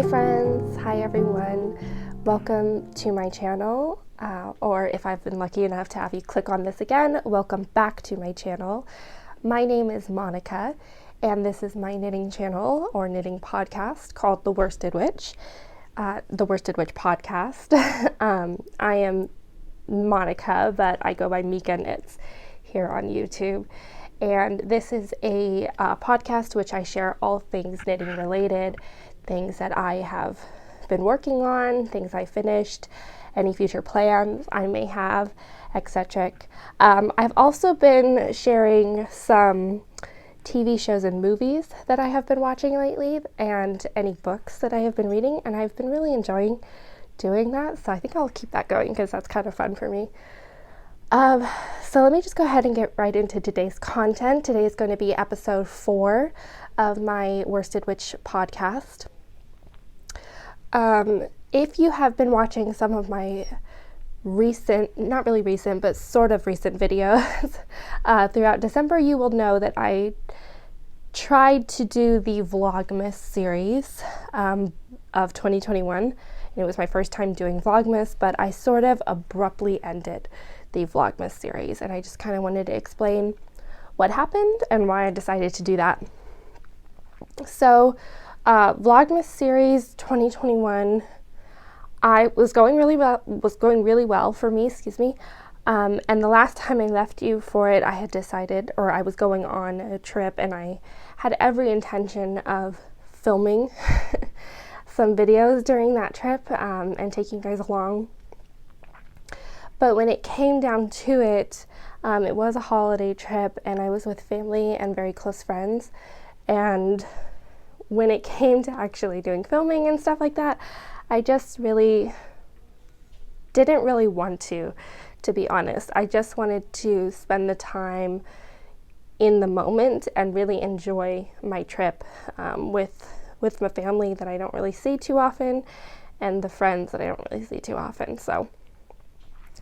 friends, hi everyone, welcome to my channel, or if I've been lucky enough to have you click on this again, welcome back to my channel. My name is Monica, and this is my knitting channel or knitting podcast called The Worsted Witch podcast. I am Monica, but I go by MikaKnits here on YouTube. And this is a podcast which I share all things knitting related, things that I have been working on, things I finished, any future plans I may have, etc. I've also been sharing some TV shows and movies that I have been watching lately, and any books that I have been reading, and I've been really enjoying doing that, so I think I'll keep that going because that's kind of fun for me. So let me just go ahead and get right into today's content. Today is going to be episode 4 of my Worsted Witch podcast. If you have been watching some of my recent, not really recent, but sort of recent videos throughout December, you will know that I tried to do the Vlogmas series of 2021. It was my first time doing Vlogmas, but I sort of abruptly ended the Vlogmas series, and I just kind of wanted to explain what happened and why I decided to do that. So Vlogmas series 2021, I was going really well for me, and the last time I left you for it, I had decided, or I was going on a trip, and I had every intention of filming some videos during that trip and taking you guys along. But when it came down to it, it was a holiday trip, and I was with family and very close friends, and when it came to actually doing filming and stuff like that, I just really didn't really want to be honest. I just wanted to spend the time in the moment and really enjoy my trip with my family that I don't really see too often, and the friends that I don't really see too often. So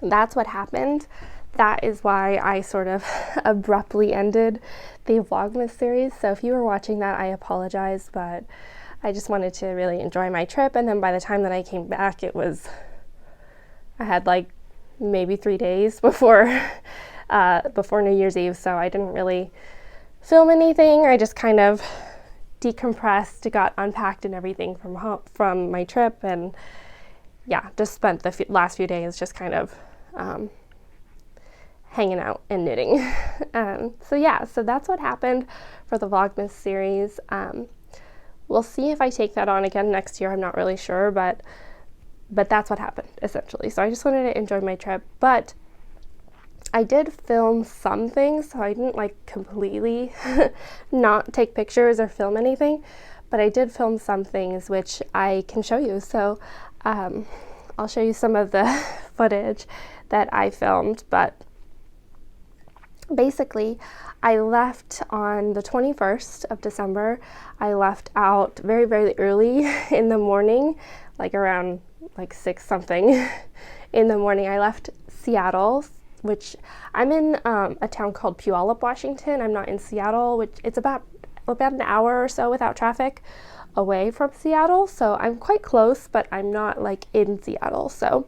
that's what happened. That is why I sort of abruptly ended the Vlogmas series. So if you were watching that, I apologize, but I just wanted to really enjoy my trip. And then by the time that I came back, I had like maybe 3 days before New Year's Eve. So I didn't really film anything. I just kind of decompressed, got unpacked and everything from my trip, and yeah, just spent the last few days just kind of hanging out and knitting. So that's what happened for the Vlogmas series. We'll see if I take that on again next year. I'm not really sure, but that's what happened essentially. So I just wanted to enjoy my trip, but I did film some things, so I didn't like completely not take pictures or film anything, but I did film some things which I can show you. So I'll show you some of the footage that I filmed, but basically I left on the 21st of December. I left out very, very early in the morning, like around like 6 something in the morning. I left Seattle, which I'm in a town called Puyallup, Washington. I'm not in Seattle, which it's about an hour or so without traffic away from Seattle, so I'm quite close, but I'm not like in Seattle. So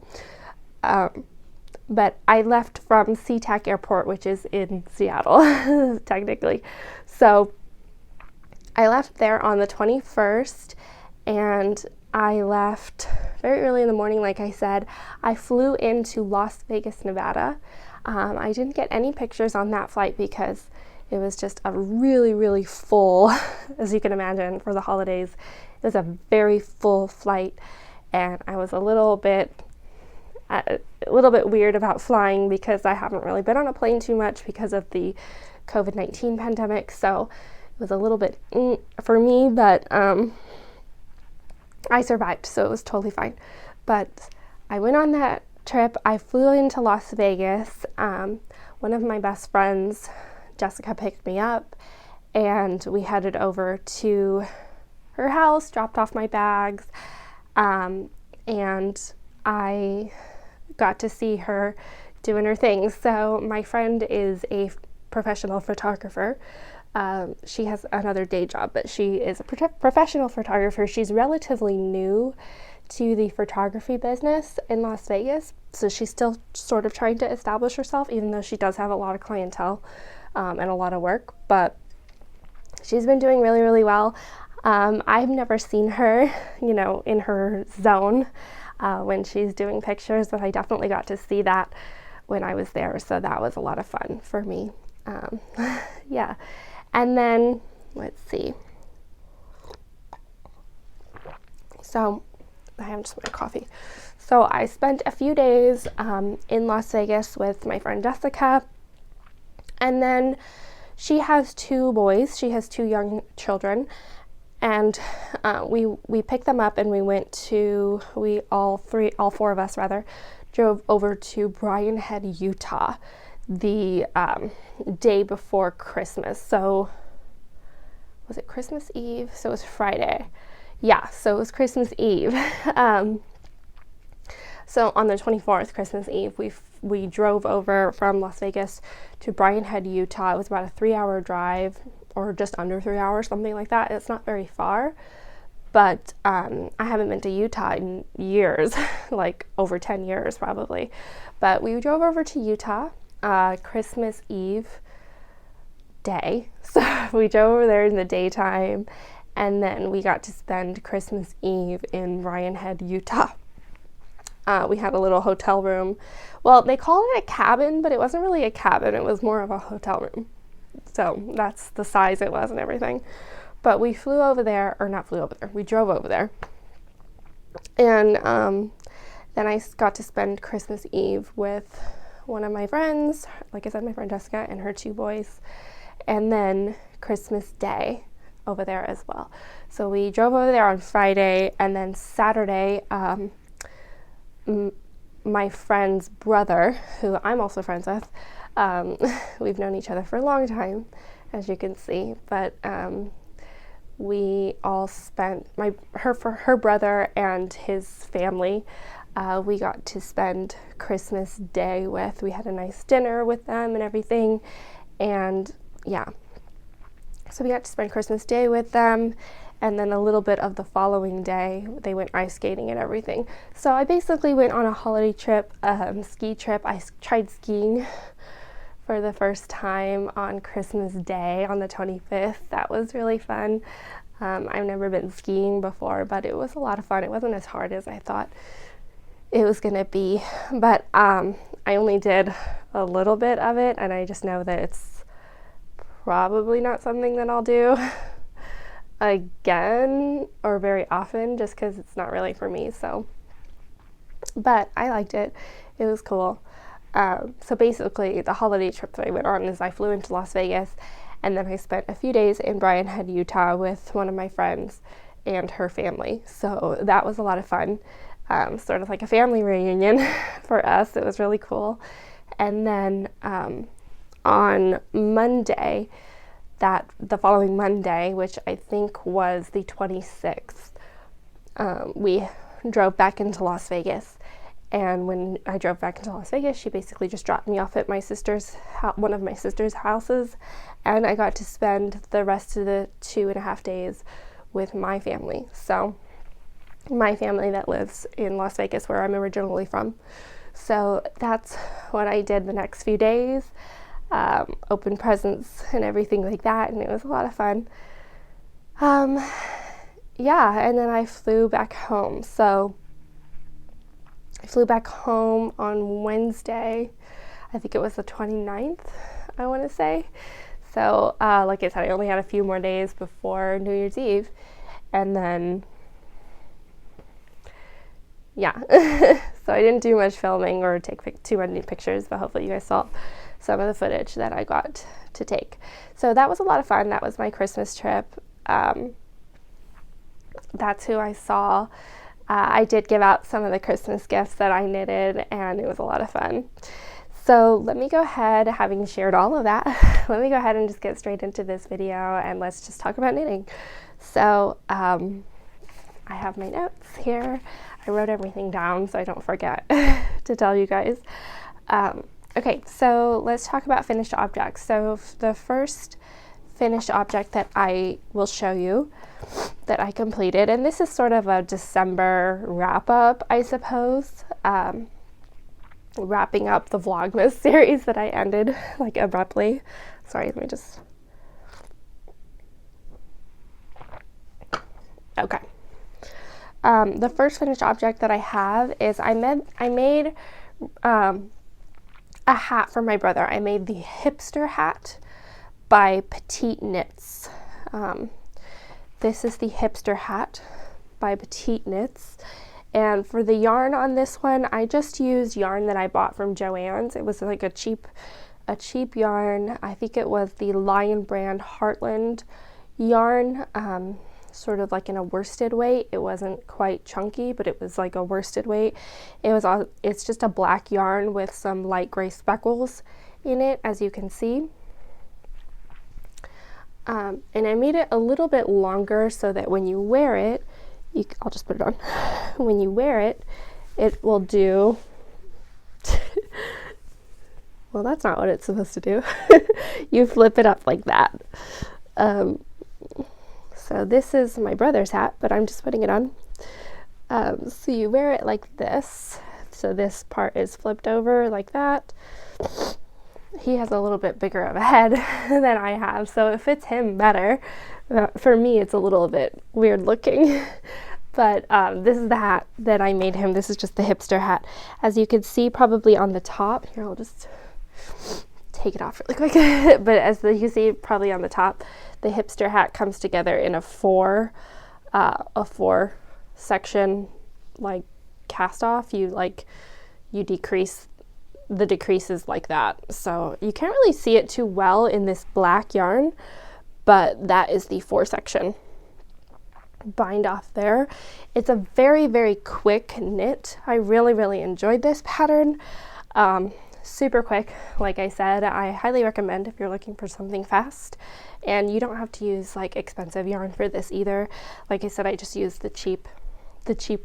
but I left from SeaTac Airport, which is in Seattle technically. So I left there on the 21st, and I left very early in the morning. Like I said, I flew into Las Vegas, Nevada. I didn't get any pictures on that flight because it was just a really, really full, as you can imagine, for the holidays. It was a very full flight, and I was a little bit weird about flying because I haven't really been on a plane too much because of the COVID-19 pandemic. So it was a little bit for me, but I survived, so it was totally fine. But I went on that trip. I flew into Las Vegas. One of my best friends, Jessica, picked me up, and we headed over to her house, dropped off my bags, and I got to see her doing her thing. So my friend is a professional photographer. She has another day job, but she is a professional photographer. She's relatively new to the photography business in Las Vegas, so she's still sort of trying to establish herself, even though she does have a lot of clientele and a lot of work, but she's been doing really, really well. I've never seen her, you know, in her zone when she's doing pictures, but I definitely got to see that when I was there, so that was a lot of fun for me. Yeah, and then let's see. So I have just my coffee. So I spent a few days in Las Vegas with my friend Jessica, and then she has 2 boys. She has 2 young children, and we picked them up and we went to, all 4 of us rather, drove over to Brian Head, Utah, the day before Christmas. So was it Christmas Eve? So it was Friday. Yeah, so it was Christmas Eve. So on the 24th, Christmas Eve, we drove over from Las Vegas to Brian Head, Utah. It was about a 3-hour drive, or just under 3 hours, something like that. It's not very far, but I haven't been to Utah in years, like over 10 years probably. But we drove over to Utah Christmas Eve day. So we drove over there in the daytime, and then we got to spend Christmas Eve in Brian Head, Utah. We had a little hotel room. Well, they call it a cabin, but it wasn't really a cabin. It was more of a hotel room. So that's the size it was and everything. But we flew over there, or not flew over there, we drove over there. And then I got to spend Christmas Eve with one of my friends, like I said, my friend Jessica and her 2 boys. And then Christmas Day over there as well. So we drove over there on Friday, and then Saturday, my friend's brother, who I'm also friends with, we've known each other for a long time, as you can see, but we all spent, her brother and his family, we got to spend Christmas Day with. We had a nice dinner with them and everything, and yeah, so we got to spend Christmas Day with them. And then a little bit of the following day, they went ice skating and everything. So I basically went on a holiday trip, ski trip. I tried skiing for the first time on Christmas Day on the 25th. That was really fun. I've never been skiing before, but it was a lot of fun. It wasn't as hard as I thought it was gonna be, but I only did a little bit of it, and I just know that it's probably not something that I'll do again or very often, just because it's not really for me. So, but I liked it. It was cool. So basically the holiday trip that I went on is I flew into Las Vegas, and then I spent a few days in Brian Head, Utah with one of my friends and her family. So that was a lot of fun. Sort of like a family reunion for us. It was really cool. And then on Monday, the following Monday, which I think was the 26th, we drove back into Las Vegas. And when I drove back into Las Vegas, she basically just dropped me off at one of my sister's houses, and I got to spend the rest of the 2.5 days with my family. So my family that lives in Las Vegas, where I'm originally from. So that's what I did the next few days. Open presents and everything like that, and it was a lot of fun. Yeah, and then I flew back home. So I flew back home on Wednesday. I think it was the 29th, I want to say. So like I said, I only had a few more days before New Year's Eve, and then yeah. So I didn't do much filming or take too many pictures, but hopefully you guys saw some of the footage that I got to take. So that was a lot of fun. That was my Christmas trip. That's who I saw. I did give out some of the Christmas gifts that I knitted, and it was a lot of fun. So let me go ahead, having shared all of that, let me go ahead and just get straight into this video, and let's just talk about knitting. So I have my notes here. I wrote everything down so I don't forget to tell you guys. Okay, so let's talk about finished objects. So the first finished object that I will show you that I completed, and this is sort of a December wrap up, I suppose, wrapping up the Vlogmas series that I ended like abruptly. Sorry, let me just, okay. The first finished object that I have is I made a hat for my brother. I made the hipster hat by MikaKnits. This is the hipster hat by MikaKnits. And for the yarn on this one, I just used yarn that I bought from Joann's. It was like a cheap yarn. I think it was the Lion brand Heartland yarn, sort of like in a worsted weight. It wasn't quite chunky, but it was like a worsted weight. It's just a black yarn with some light gray speckles in it, as you can see. And I made it a little bit longer so that when you wear it, I'll just put it on. When you wear it, it will do, well, that's not what it's supposed to do. You flip it up like that. So this is my brother's hat, but I'm just putting it on. So you wear it like this. So this part is flipped over like that. He has a little bit bigger of a head than I have, so it fits him better. For me, it's a little bit weird looking. But this is the hat that I made him. This is just the hipster hat. As you can see probably on the top, here I'll just take it off really quick. But as you can see probably on the top, the hipster hat comes together in a four section like cast off. You decrease the decreases like that. So you can't really see it too well in this black yarn, but that is the 4-section bind off there. It's a very, very quick knit. I really, really enjoyed this pattern. Super quick, like I said. I highly recommend if you're looking for something fast, and you don't have to use like expensive yarn for this either. Like I said, I just used the cheap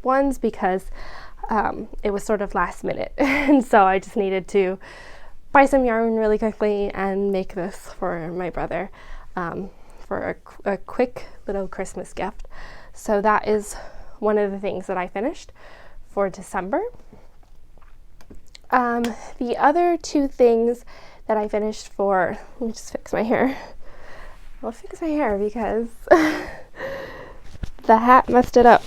ones because it was sort of last minute, and so I just needed to buy some yarn really quickly and make this for my brother for a quick little Christmas gift. So that is one of the things that I finished for December. The other two things that I finished for, let me just fix my hair. I'll fix my hair because the hat messed it up.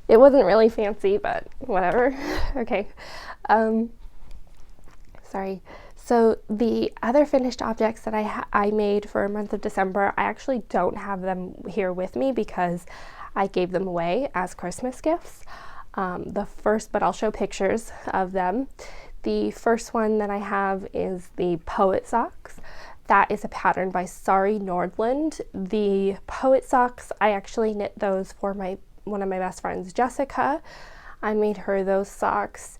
It wasn't really fancy, but whatever. Okay. Sorry. So the other finished objects that I made for a month of December, I actually don't have them here with me because I gave them away as Christmas gifts. But I'll show pictures of them. The first one that I have is the Poet Socks. That is a pattern by Sari Nordland. The Poet Socks, I actually knit those for one of my best friends, Jessica. I made her those socks.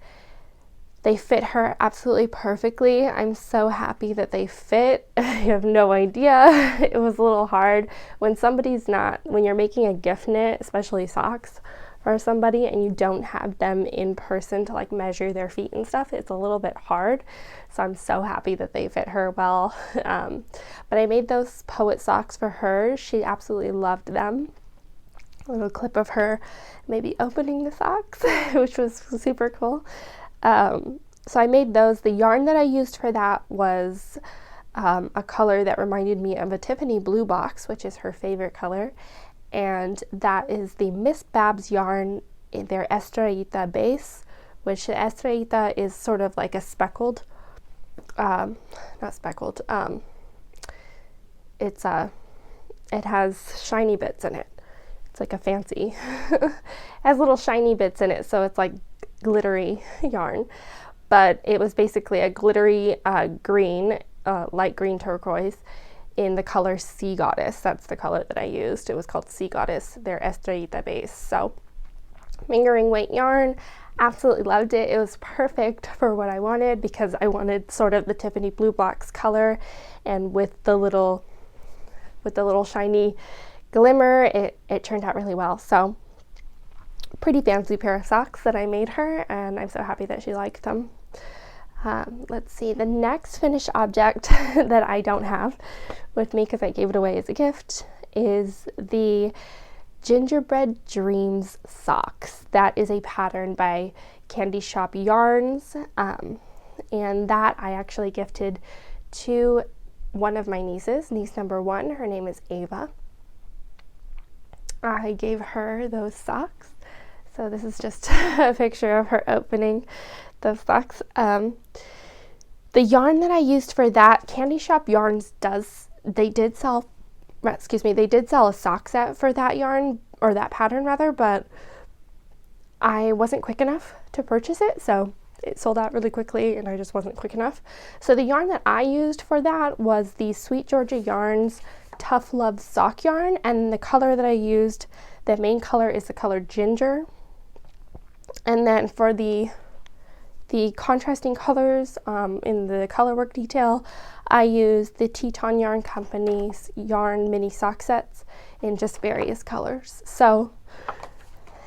They fit her absolutely perfectly. I'm so happy that they fit. You have no idea. It was a little hard when you're making a gift knit, especially socks for somebody, and you don't have them in person to like measure their feet and stuff. It's a little bit hard. So I'm so happy that they fit her well. But I made those Poet Socks for her. She absolutely loved them. A little clip of her maybe opening the socks, which was super cool. So I made those. The yarn that I used for that was a color that reminded me of a Tiffany blue box, which is her favorite color, and that is the Miss Babs yarn in their Estrellita base, which the Estrellita is sort of like a speckled, not speckled, it has shiny bits in it. It's like a fancy, it has little shiny bits in it, so it's like glittery yarn, but it was basically a glittery green, light green turquoise in the color Sea Goddess. That's the color that I used. It was called Sea Goddess, their Estrellita base. So fingering weight yarn, absolutely loved it. It was perfect for what I wanted because I wanted sort of the Tiffany blue box color, and with the little shiny glimmer, it turned out really well. So pretty fancy pair of socks that I made her, and I'm so happy that she liked them. Let's see, the next finished object that I don't have with me because I gave it away as a gift is the Gingerbread Dreams socks. That is a pattern by Candy Shop Yarns, and that I actually gifted to one of my nieces, niece number 1. Her name is Ava. I gave her those socks. So this is just a picture of her opening those socks. The yarn that I used for that, Candy Shop Yarns they did sell a sock set for that yarn, or that pattern rather, but I wasn't quick enough to purchase it, so it sold out really quickly and I just wasn't quick enough. So the yarn that I used for that was the Sweet Georgia Yarns Tough Love sock yarn, and the color that I used, the main color is the color Ginger. And then for the contrasting colors in the colorwork detail, I used the Teton Yarn Company's yarn mini sock sets in just various colors. So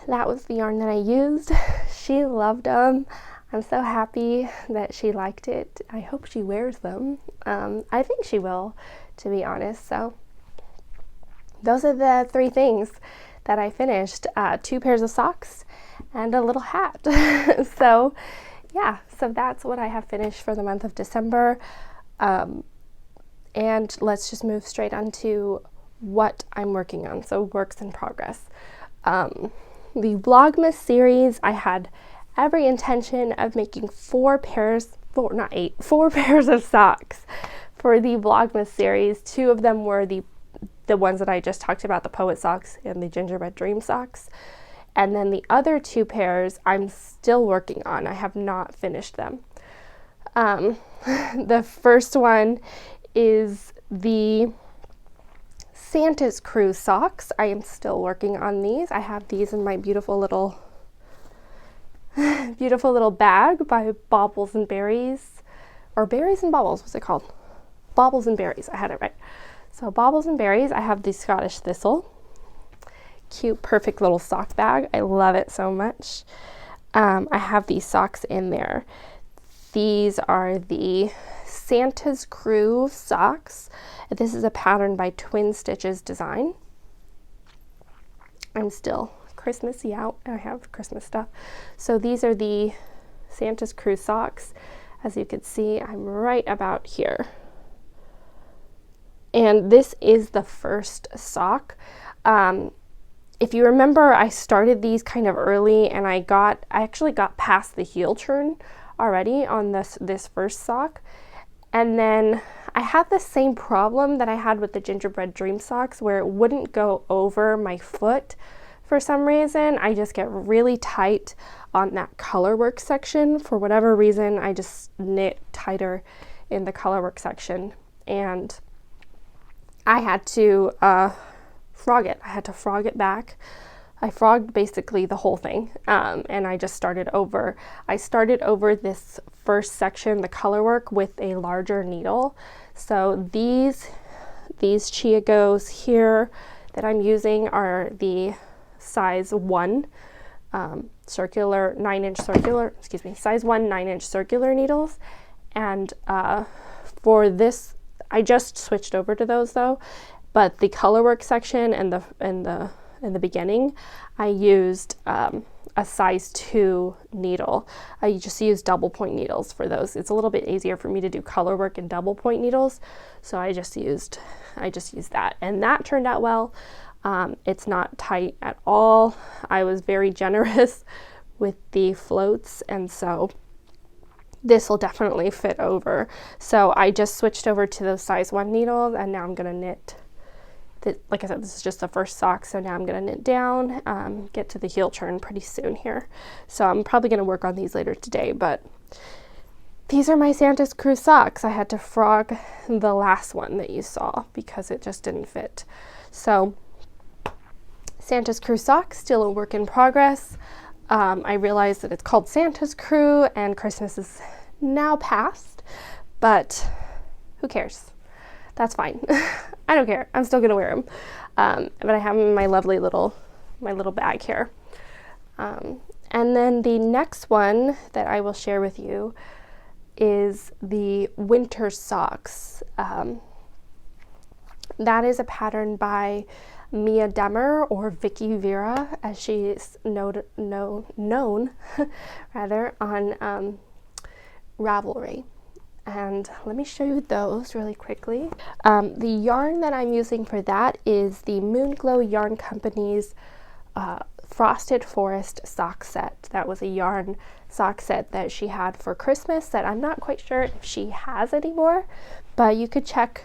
that was the yarn that I used. She loved them. I'm so happy that she liked it. I hope she wears them. I think she will, to be honest. So those are the 3 things that I finished. 2 pairs of socks and a little hat. So yeah, so that's what I have finished for the month of December. And let's just move straight on to what I'm working on. So works in progress. The Vlogmas series, I had every intention of making 4 pairs of socks for the Vlogmas series. 2 of them were the ones that I just talked about, the Poet socks and the Gingerbread Dream socks. And then the other 2 pairs I'm still working on. I have not finished them. The first one is the Santa's Crew socks. I am still working on these. I have these in my beautiful little bag by Baubles and Berries, or Berries and Baubles, what's it called? Baubles and Berries, I had it right. So Baubles and Berries, I have the Scottish Thistle. Cute, perfect little sock bag. I love it so much. I have these socks in there. These are the Santa's Crew socks. This is a pattern by Twin Stitches Design. I'm still Christmassy out. I have Christmas stuff. So these are the Santa's Crew socks. As you can see, I'm right about here. And this is the first sock. If you remember, I started these kind of early, and I actually got past the heel turn already on this first sock. And then I had the same problem that I had with the Gingerbread Dream socks, where it wouldn't go over my foot for some reason. I just get really tight on that colorwork section. For whatever reason, I just knit tighter in the colorwork section, and I had to frog it. I had to frog it back. I frogged basically the whole thing, and I just started over. I started over this first section, the colorwork, with a larger needle. So these Chiagos here that I'm using are the size 1 circular 9-inch circular, size 1 9-inch circular needles. And for this, I just switched over to those though. But the colorwork section and in the beginning, I used a size 2 needle. I just used double point needles for those. It's a little bit easier for me to do colorwork in double point needles, so I just used that, and that turned out well. It's not tight at all. I was very generous with the floats, and so this will definitely fit over. So I just switched over to those size 1 needles, and now I'm gonna knit. Like I said, this is just the first sock, so now I'm going to knit down, get to the heel turn pretty soon here. So I'm probably going to work on these later today, but these are my Santa's Crew socks. I had to frog the last one that you saw because it just didn't fit. So Santa's Crew socks, still a work in progress. I realized that it's called Santa's Crew and Christmas is now past, but who cares? That's fine. I don't care. I'm still gonna wear them. But I have them in my lovely little bag here. And then the next one that I will share with you is the winter socks. That is a pattern by Mia Demmer, or Vicky Vera, as she is known rather, on Ravelry. And let me show you those really quickly. The yarn that I'm using for that is the Moonglow Yarn Company's Frosted Forest sock set. That was a yarn sock set that she had for Christmas that I'm not quite sure if she has anymore, but you could check.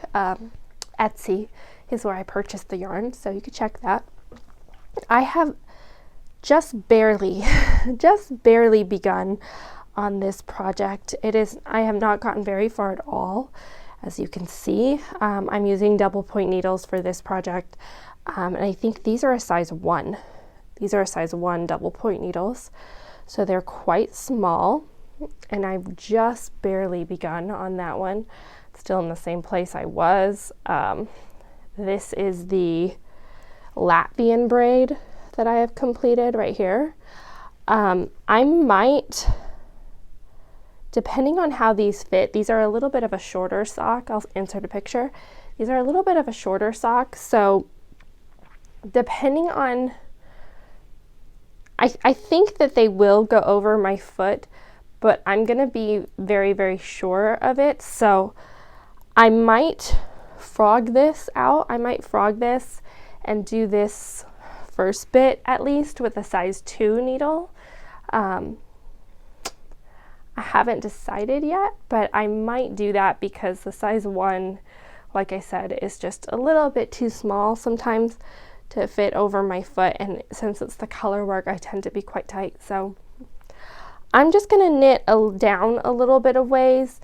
Etsy is where I purchased the yarn, so you could check that. I have just barely begun on this project. I have not gotten very far at all, as you can see. I'm using double point needles for this project, and I think these are a size 1. These are a size 1 double point needles, so they're quite small, and I've just barely begun on that one. Still in the same place I was. This is the Latvian braid that I have completed right here. I might, depending on how these fit, these are a little bit of a shorter sock. I'll insert a picture. These are a little bit of a shorter sock, so depending on, I think that they will go over my foot, but I'm gonna be very, very sure of it, so I might frog this out. I might frog this and do this first bit at least with a size 2 needle. I haven't decided yet, but I might do that because the size 1, like I said, is just a little bit too small sometimes to fit over my foot, and since it's the color work, I tend to be quite tight. So I'm just gonna knit down a little bit of ways,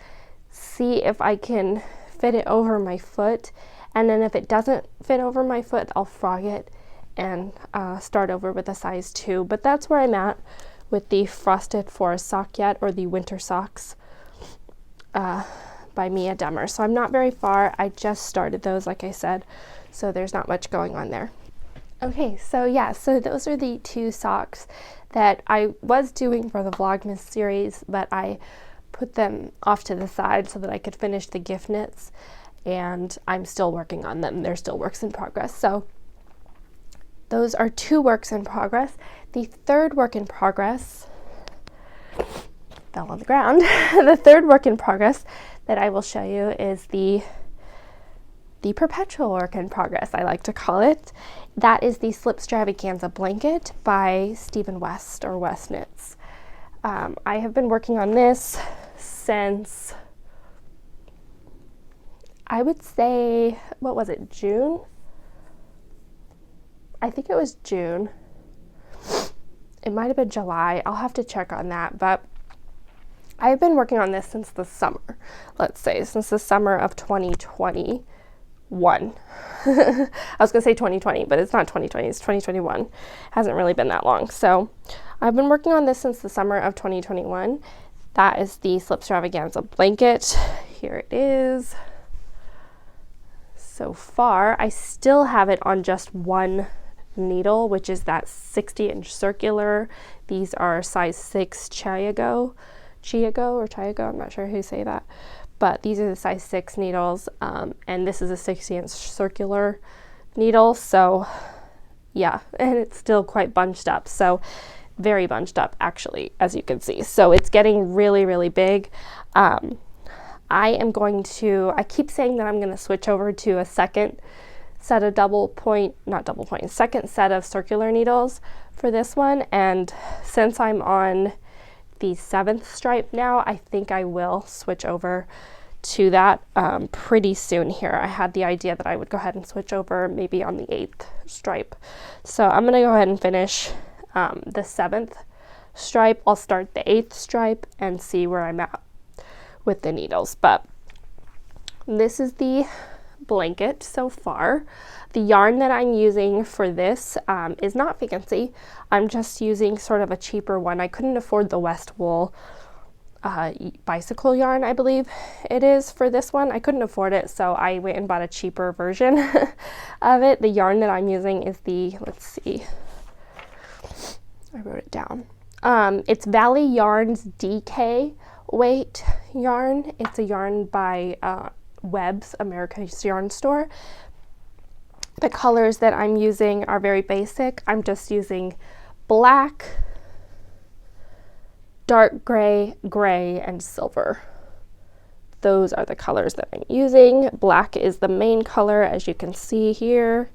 see if I can fit it over my foot, and then if it doesn't fit over my foot, I'll frog it and start over with a size 2. But that's where I'm at with the Frosted Forest sock yet, or the winter socks by Mia Demmer. So I'm not very far. I just started those, like I said, so there's not much going on there. Okay, so yeah, so those are the 2 socks that I was doing for the Vlogmas series, but I put them off to the side so that I could finish the gift knits, and I'm still working on them. They're still works in progress. So those are 2 works in progress. The third work in progress fell on the ground. The third work in progress that I will show you is the perpetual work in progress, I like to call it. That is the Slip Stravaganza blanket by Stephen West, or West Knits. I have been working on this since, I would say, what was it, June? I think it was June. It might have been July. I'll have to check on that, but I've been working on this since the summer, let's say, since the summer of 2021. I was gonna say 2020, but it's not 2020, it's 2021. Hasn't really been that long. So I've been working on this since the summer of 2021. That is the Slip Stravaganza blanket. Here it is. So far, I still have it on just 1 needle, which is that 60-inch circular. These are size 6 Chiago, I'm not sure how you say that, but these are the size 6 needles, and this is a 60-inch circular needle, so yeah, and it's still quite bunched up, so very bunched up actually, as you can see. So it's getting really, really big. I keep saying that I'm going to switch over to a second set of second set of circular needles for this one, and since I'm on the 7th stripe now, I think I will switch over to that pretty soon here. I had the idea that I would go ahead and switch over maybe on the 8th stripe. So I'm going to go ahead and finish the 7th stripe. I'll start the 8th stripe and see where I'm at with the needles. But this is the blanket so far. The yarn that I'm using for this is not fancy. I'm just using sort of a cheaper one. I couldn't afford the West Wool bicycle yarn, I believe it is, for this one. I couldn't afford it, so I went and bought a cheaper version of it. The yarn that I'm using is the, let's see, I wrote it down. It's Valley Yarns DK weight yarn. It's a yarn by Webb's, America's Yarn Store. The colors that I'm using are very basic. I'm just using black, dark gray, gray, and silver. Those are the colors that I'm using. Black is the main color, as you can see here.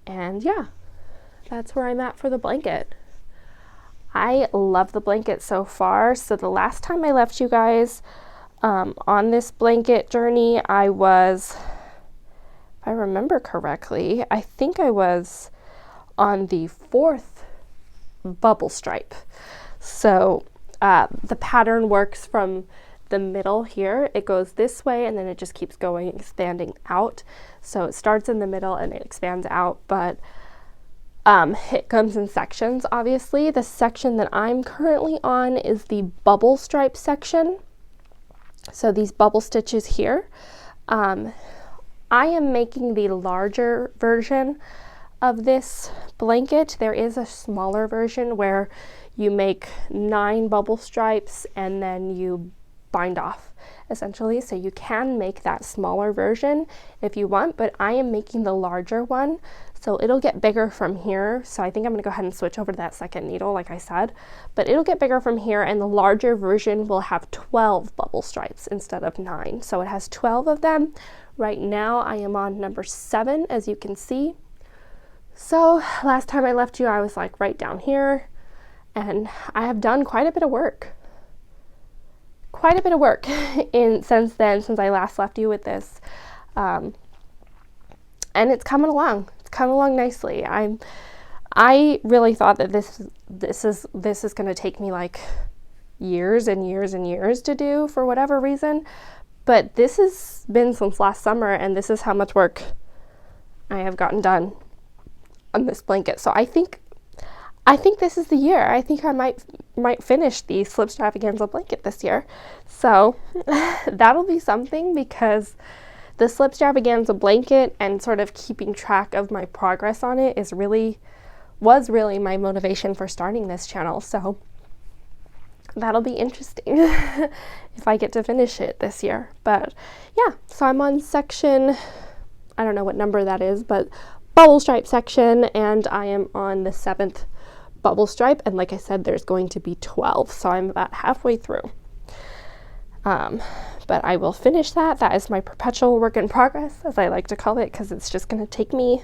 And yeah, that's where I'm at for the blanket. I love the blanket so far. So the last time I left you guys on this blanket journey, I was, if I remember correctly, I think I was on the 4th bubble stripe. So the pattern works from the middle here. It goes this way and then it just keeps going, expanding out. So it starts in the middle and it expands out, but it comes in sections, obviously. The section that I'm currently on is the bubble stripe section. So these bubble stitches here. I am making the larger version of this blanket. There is a smaller version where you make 9 bubble stripes and then you bind off, essentially. So you can make that smaller version if you want, but I am making the larger one. So it'll get bigger from here. So I think I'm gonna go ahead and switch over to that second needle, like I said, but it'll get bigger from here, and the larger version will have 12 bubble stripes instead of 9. So it has 12 of them. Right now I am on number 7, as you can see. So last time I left you, I was like right down here, and I have done quite a bit of work. Since then, since I last left you with this. And it's coming along. Come along nicely. I really thought that this is going to take me like years and years and years to do for whatever reason, but this has been since last summer, and this is how much work I have gotten done on this blanket. So I think this is the year. I think I might finish the Slipstravaganza blanket this year. So that'll be something, because the Slipstravaganza blanket and sort of keeping track of my progress on it was really my motivation for starting this channel. So that'll be interesting if I get to finish it this year. But yeah, so I'm on section, I don't know what number that is, but bubble stripe section, and I am on the 7th bubble stripe. And like I said, there's going to be 12. So I'm about halfway through. But I will finish that. That is my perpetual work in progress, as I like to call it, because it's just going to take me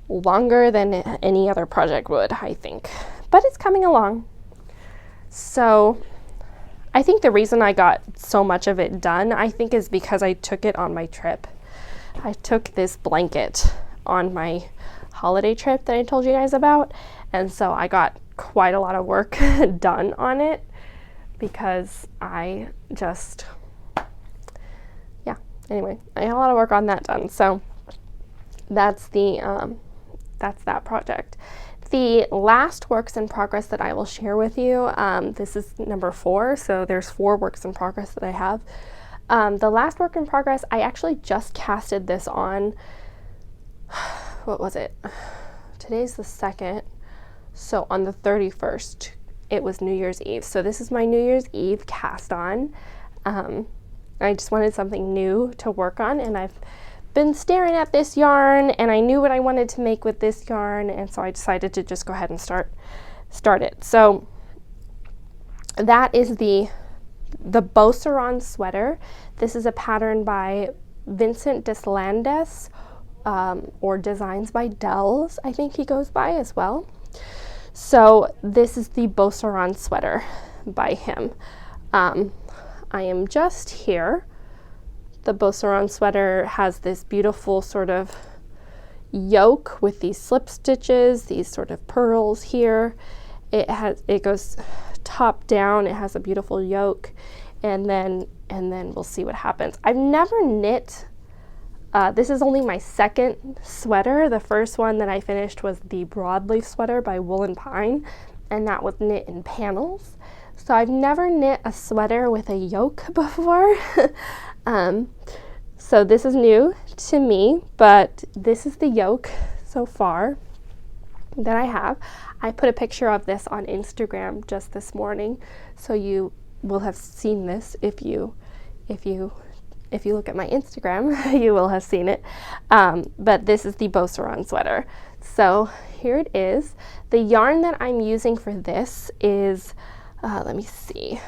longer than any other project would, I think. But it's coming along. So I think the reason I got so much of it done, I think, is because I took it on my trip. I took this blanket on my holiday trip that I told you guys about, and so I got quite a lot of work done on it, because I just, yeah, anyway, I had a lot of work on that done. So that's that project. The last works in progress that I will share with you, this is number 4, so there's 4 works in progress that I have. The last work in progress, I actually just casted this on, what was it? Today's the 2nd, so on the 31st. It was New Year's Eve. So this is my New Year's Eve cast on. I just wanted something new to work on, and I've been staring at this yarn, and I knew what I wanted to make with this yarn, and so I decided to just go ahead and start it. So that is the Beauceron sweater. This is a pattern by Vincent Deslandes, or Designs by Dells, I think he goes by as well. So this is the Beauceron sweater by him. I am just here. The Beauceron sweater has this beautiful sort of yoke with these slip stitches, these sort of pearls here. It goes top down. It has a beautiful yoke, and then we'll see what happens. I've never knit. This is only my 2nd sweater. The first one that I finished was the broadleaf sweater by Wool & Pine, and that was knit in panels. So I've never knit a sweater with a yoke before. So this is new to me, but this is the yoke so far. that I have. I put a picture of this on Instagram just this morning, so you will have seen this if you look at my Instagram. You will have seen it. But this is the Beau Saran sweater. So here it is. The yarn that I'm using for this is, let me see.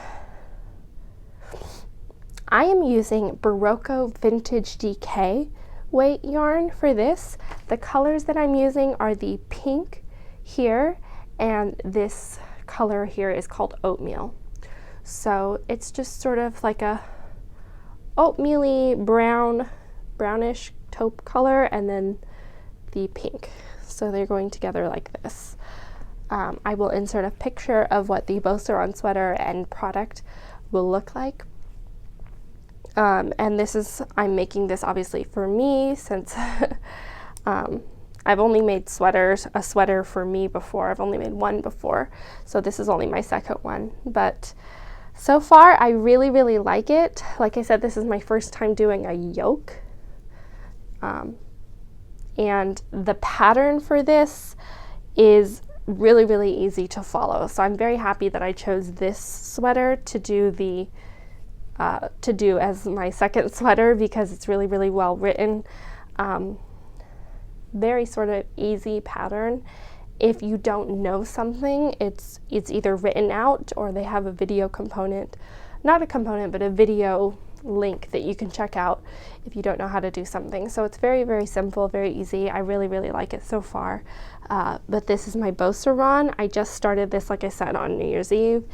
I am using Barocco Vintage DK weight yarn for this. The colors that I'm using are the pink here, and this color here is called Oatmeal. So it's just sort of like a oatmeal-y brownish taupe color, and then the pink. So they're going together like this. I will insert a picture of what the Beau Saran sweater and product will look like. And this is, I'm making this obviously for me, since I've only made a sweater for me before. I've only made one before, so this is only my second one. But so far, I really, really like it. Like I said, this is my first time doing a yoke. And the pattern for this is really, really easy to follow. So I'm very happy that I chose this sweater to do as my second sweater, because it's really, really well written. Very sort of easy pattern. If you don't know something, it's either written out or they have a video component, not a component, but a video link that you can check out if you don't know how to do something. So it's very, very simple, very easy. I really, really like it so far. But this is my Beau Saran. I just started this, like I said, on New Year's Eve,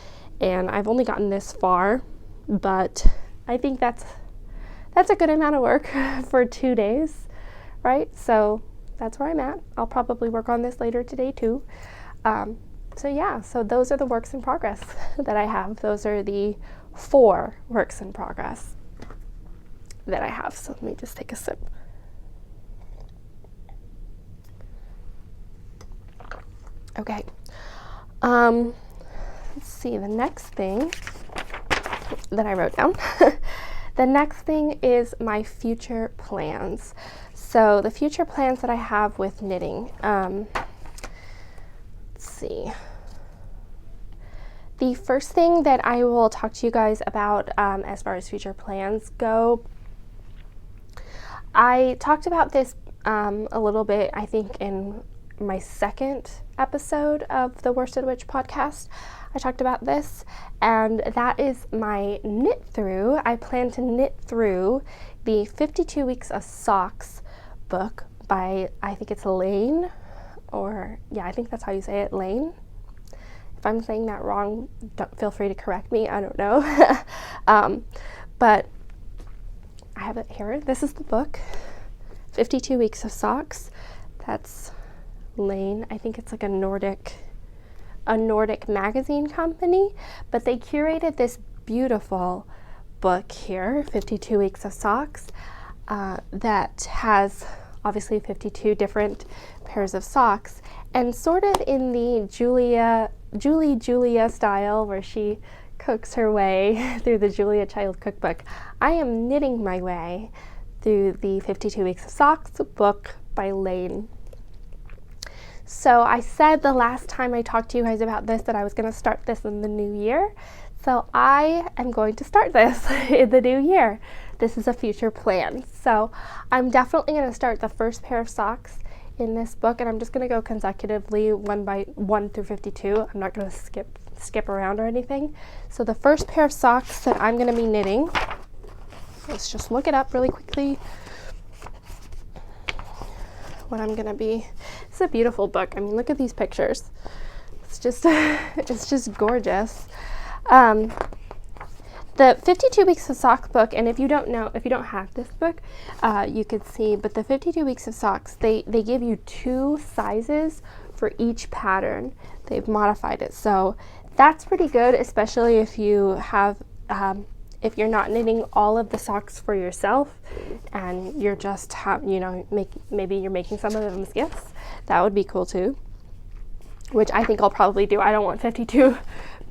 and I've only gotten this far, but I think that's a good amount of work for 2 days, right? So that's where I'm at. I'll probably work on this later today too. So yeah, so those are the works in progress that I have. Those are the 4 works in progress that I have. So let me just take a sip. Okay. Let's see, the next thing that I wrote down. The next thing is my future plans. So the future plans that I have with knitting. Let's see. The first thing that I will talk to you guys about as far as future plans go, I talked about this a little bit, I think, in my second episode of the Worsted Witch podcast. I talked about this, and that is my knit through. I plan to knit through the 52 Weeks of Socks book by, I think it's Lane, or yeah, I think that's how you say it, Lane. If I'm saying that wrong, don't feel free to correct me. I don't know. But I have it here. This is the book, 52 Weeks of Socks. That's Lane. I think it's like a Nordic magazine company, but they curated this beautiful book here, 52 Weeks of Socks, that has obviously 52 different pairs of socks, and sort of in the Julia style, where she cooks her way through the Julia Child cookbook. I am knitting my way through the 52 Weeks of Socks book by Lane. So I said the last time I talked to you guys about this that I was going to start this in the new year. So I am going to start this in the new year. This is a future plan. So I'm definitely going to start the first pair of socks in this book, and I'm just going to go consecutively 1 through 52. I'm not going to skip around or anything. So the first pair of socks that I'm going to be knitting, let's just look it up really quickly. What I'm going to be, it's a beautiful book. I mean, look at these pictures. It's just gorgeous. The 52 Weeks of Socks book, and if you don't have this book, you could see, but the 52 Weeks of Socks, they give you 2 sizes for each pattern. They've modified it. So that's pretty good, especially if you have, if you're not knitting all of the socks for yourself and you're just maybe you're making some of them as gifts. That would be cool too, which I think I'll probably do. I don't want 52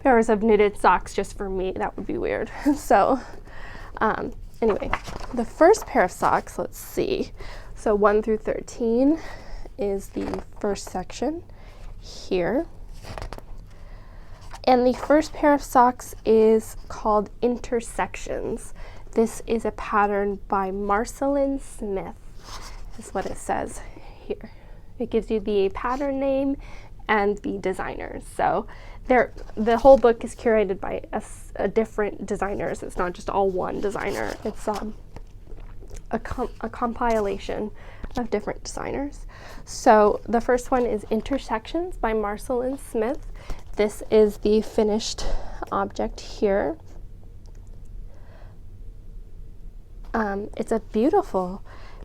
pairs of knitted socks just for me. That would be weird. So anyway, the first pair of socks, let's see. So 1 through 13 is the first section, here. And the first pair of socks is called Intersections. This is a pattern by Marcelin Smith, is what it says here. It gives you the pattern name and the designers. So the whole book is curated by a different designers. It's not just all one designer. It's a compilation of different designers. So the first one is Intersections by Marcelin Smith. This is the finished object here. It's a beautiful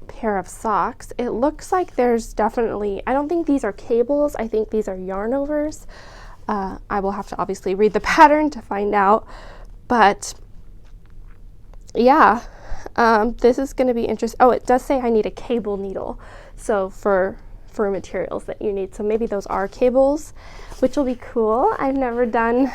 pair of socks. It looks like there's definitely, I don't think these are cables, I think these are yarn overs. I will have to obviously read the pattern to find out, but yeah, this is going to be interesting. Oh, it does say I need a cable needle, so for materials that you need, so maybe those are cables, which will be cool. I've never done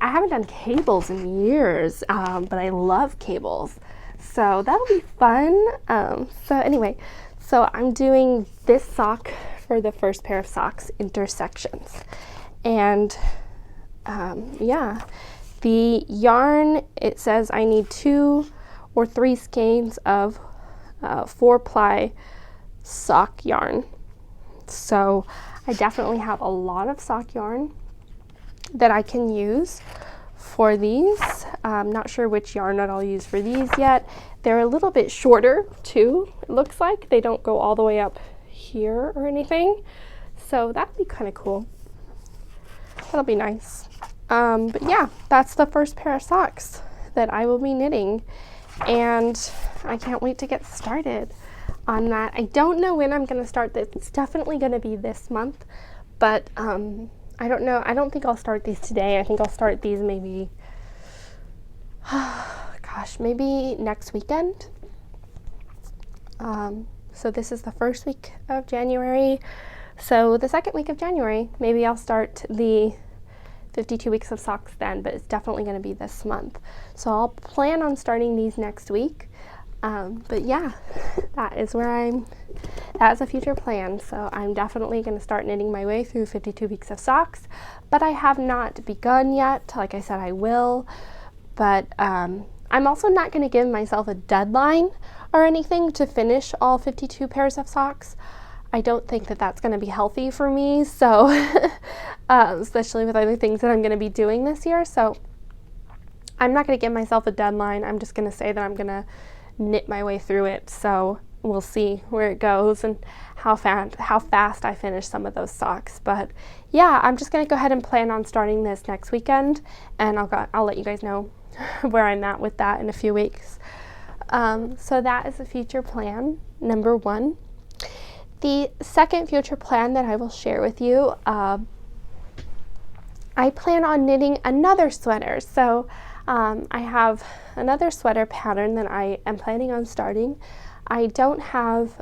I haven't done cables in years, but I love cables, so that'll be fun. So anyway, so I'm doing this sock for the first pair of socks, Intersections. And yeah, the yarn, it says I need 2 or 3 skeins of 4-ply sock yarn. So I definitely have a lot of sock yarn that I can use for these. I'm not sure which yarn that I'll use for these yet. They're a little bit shorter too, it looks like. They don't go all the way up here or anything. So that'd be kind of cool. That'll be nice. But yeah, that's the first pair of socks that I will be knitting. And I can't wait to get started on that. I don't know when I'm going to start this. It's definitely going to be this month, but I don't know. I don't think I'll start these today. I think I'll start these maybe, gosh, maybe next weekend. So this is the first week of January. So the second week of January, maybe I'll start the 52 weeks of socks then, but it's definitely going to be this month. So I'll plan on starting these next week. But yeah, that's a future plan. So I'm definitely going to start knitting my way through 52 weeks of socks, but I have not begun yet. Like I said, I will, but I'm also not going to give myself a deadline or anything to finish all 52 pairs of socks. I don't think that that's going to be healthy for me, so especially with other things that I'm going to be doing this year. So I'm not going to give myself a deadline. I'm just going to say that I'm going to knit my way through it. So we'll see where it goes and how fast I finish some of those socks. But yeah, I'm just going to go ahead and plan on starting this next weekend, and I'll let you guys know where I'm at with that in a few weeks. So that is a future plan, number 1. The second future plan that I will share with you, I plan on knitting another sweater. So I have another sweater pattern that I am planning on starting. I don't have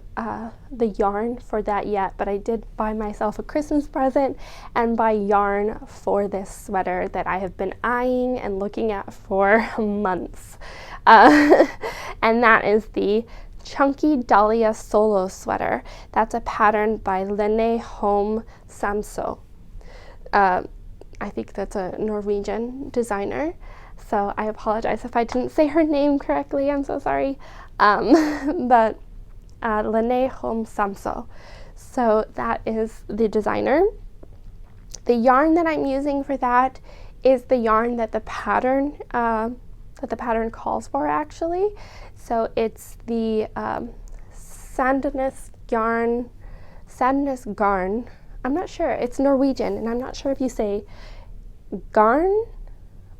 the yarn for that yet, but I did buy myself a Christmas present and buy yarn for this sweater that I have been eyeing and looking at for months. And that is the Chunky Dahlia Solo Sweater. That's a pattern by Lene Holm Samso. I think that's a Norwegian designer, so I apologize if I didn't say her name correctly. I'm so sorry. But Lene Holm Samso. So that is the designer. The yarn that I'm using for that is the yarn that the pattern calls for, actually. So it's the Sandnes Garn. I'm not sure. It's Norwegian, and I'm not sure if you say garn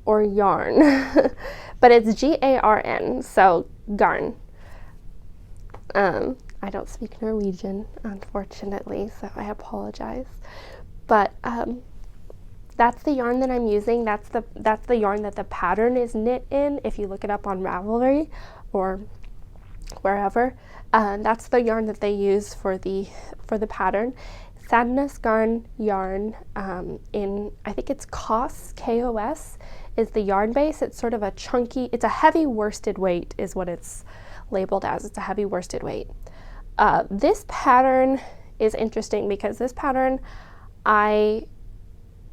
or yarn, but it's G-A-R-N, so garn. I don't speak Norwegian, unfortunately, so I apologize. But that's the yarn that I'm using. That's the yarn that the pattern is knit in. If you look it up on Ravelry or wherever, that's the yarn that they use for the pattern. Sandnes Garn yarn in, I think it's KOS, K-O-S, is the yarn base. It's sort of a chunky, it's a heavy worsted weight is what it's labeled as. It's a heavy worsted weight. This pattern is interesting because this pattern,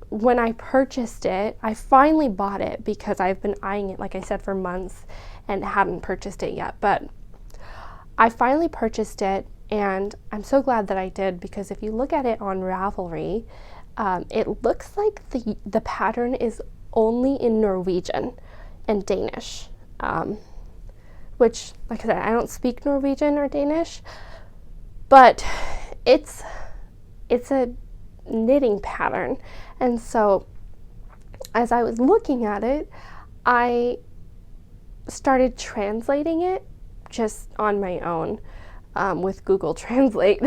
when I purchased it, I finally bought it because I've been eyeing it, like I said, for months and hadn't purchased it yet. But I finally purchased it, and I'm so glad that I did, because if you look at it on Ravelry, it looks like the pattern is only in Norwegian and Danish, which, like I said, I don't speak Norwegian or Danish, but it's a knitting pattern. And so as I was looking at it, I started translating it just on my own with Google Translate.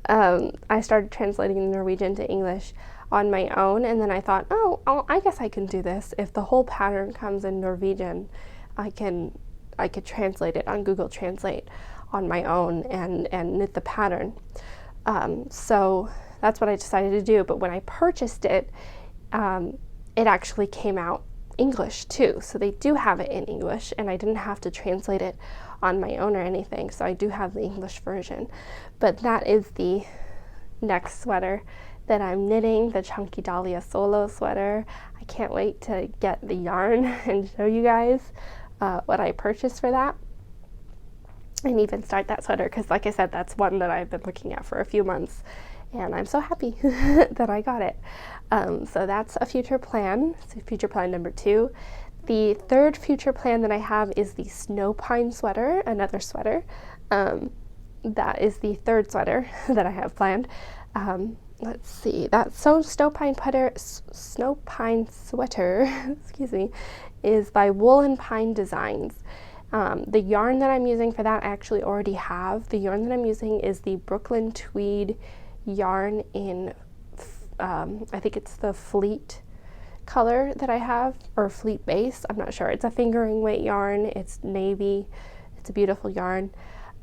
I started translating the Norwegian to English on my own, and then I thought, oh, I guess I can do this. If the whole pattern comes in Norwegian, I could translate it on Google Translate on my own and knit the pattern. So that's what I decided to do. But when I purchased it, it actually came out English too. So they do have it in English, and I didn't have to translate it on my own or anything. So I do have the English version. But that is the next sweater that I'm knitting, the Chunky Dahlia Solo sweater. I can't wait to get the yarn and show you guys what I purchased for that, and even start that sweater, because like I said, that's one that I've been looking at for a few months, and I'm so happy that I got it. So that's a future plan. So future plan number 2. The third future plan that I have is the Snow Pine sweater, another sweater. That is the third sweater that I have planned. Let's see, that Snow Pine sweater, excuse me, is by Wool and Pine Designs. The yarn that I'm using for that I actually already have. The yarn that I'm using is the Brooklyn Tweed yarn in, I think it's the Fleet color that I have, or Fleet base, I'm not sure. It's a fingering weight yarn, it's navy, it's a beautiful yarn.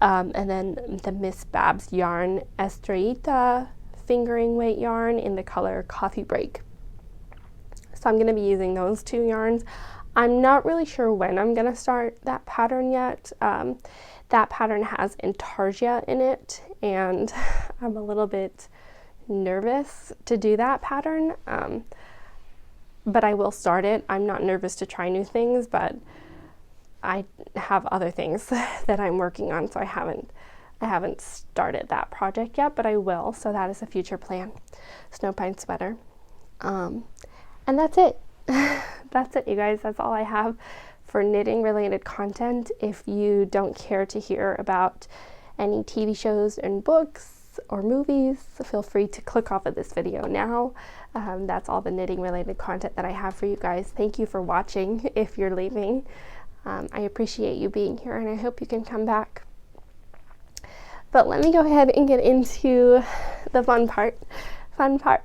And then the Miss Babs yarn Estrellita fingering weight yarn in the color Coffee Break. So I'm going to be using those 2 yarns. I'm not really sure when I'm going to start that pattern yet. That pattern has intarsia in it, and I'm a little bit nervous to do that pattern, but I will start it. I'm not nervous to try new things, but I have other things that I'm working on, so I haven't started that project yet, but I will. So that is a future plan. Snow Pine sweater. And that's it. That's it, you guys. That's all I have for knitting related content. If you don't care to hear about any TV shows and books or movies, feel free to click off of this video now. That's all the knitting related content that I have for you guys. Thank you for watching if you're leaving. I appreciate you being here, and I hope you can come back. But let me go ahead and get into the fun part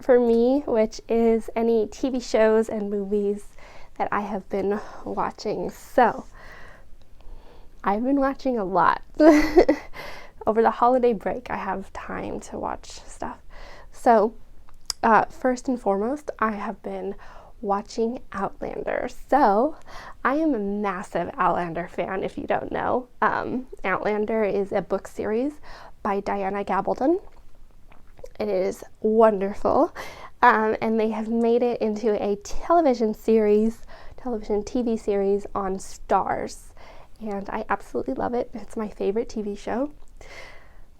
for me, which is any TV shows and movies that I have been watching. So I've been watching a lot. Over the holiday break, I have time to watch stuff. So first and foremost, I have been watching Outlander. So I am a massive Outlander fan, if you don't know. Outlander is a book series by Diana Gabaldon. It is wonderful, and they have made it into a television TV series on Stars, and I absolutely love it. It's my favorite TV show.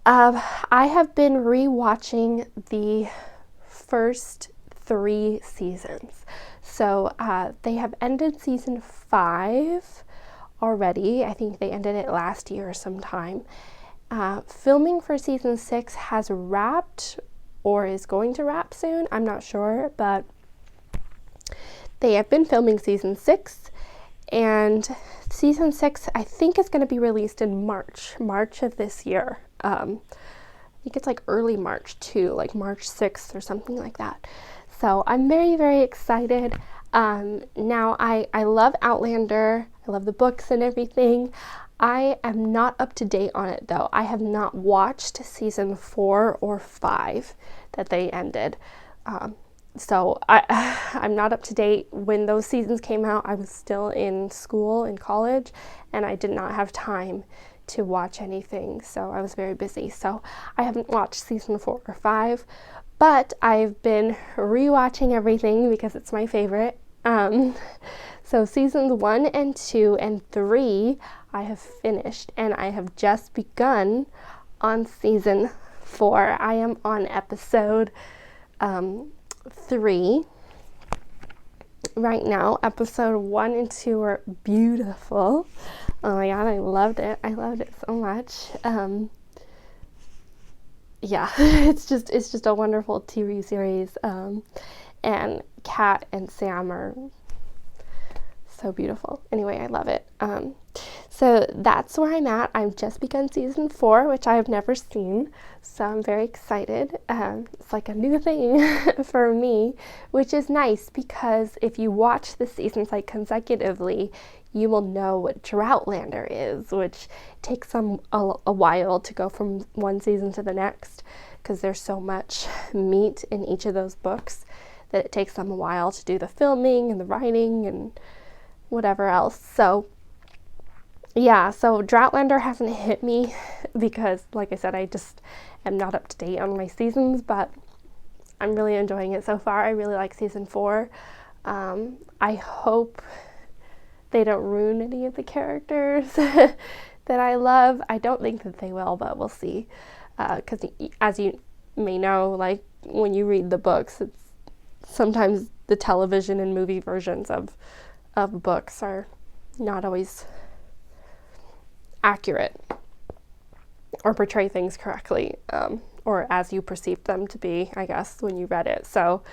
I have been rewatching the first 3 seasons. So they have ended season 5 already. I think they ended it last year sometime. Filming for season 6 has wrapped or is going to wrap soon. I'm not sure, but they have been filming season 6, and season 6 I think is going to be released in March of this year. I think it's like early March too, like March 6th or something like that. So I'm very, very excited. Now I love Outlander. I love the books and everything. I am not up to date on it though. I have not watched season 4 or 5 that they ended. So I'm not up to date. When those seasons came out, I was still in school, in college, and I did not have time to watch anything, so I was very busy. So I haven't watched season 4 or 5, but I've been rewatching everything because it's my favorite. So seasons 1 and 2 and 3 I have finished, and I have just begun on season 4. I am on episode 3 right now. Episode 1 and 2 are beautiful. Oh my god, I loved it. I loved it so much. Yeah, it's just a wonderful TV series. And Kat and Sam are so beautiful. Anyway, I love it. So that's where I'm at. I've just begun season 4, which I have never seen, so I'm very excited. It's like a new thing for me, which is nice because if you watch the seasons like consecutively, you will know what Droughtlander is, which takes them a while to go from one season to the next because there's so much meat in each of those books that it takes them a while to do the filming and the writing and whatever else. So yeah, so Droughtlander hasn't hit me because, like I said, I just am not up to date on my seasons, but I'm really enjoying it so far. I really like season 4. I hope they don't ruin any of the characters that I love. I don't think that they will, but we'll see. Because as you may know, like when you read the books, it's sometimes the television and movie versions of books are not always accurate or portray things correctly, or as you perceive them to be, I guess, when you read it. So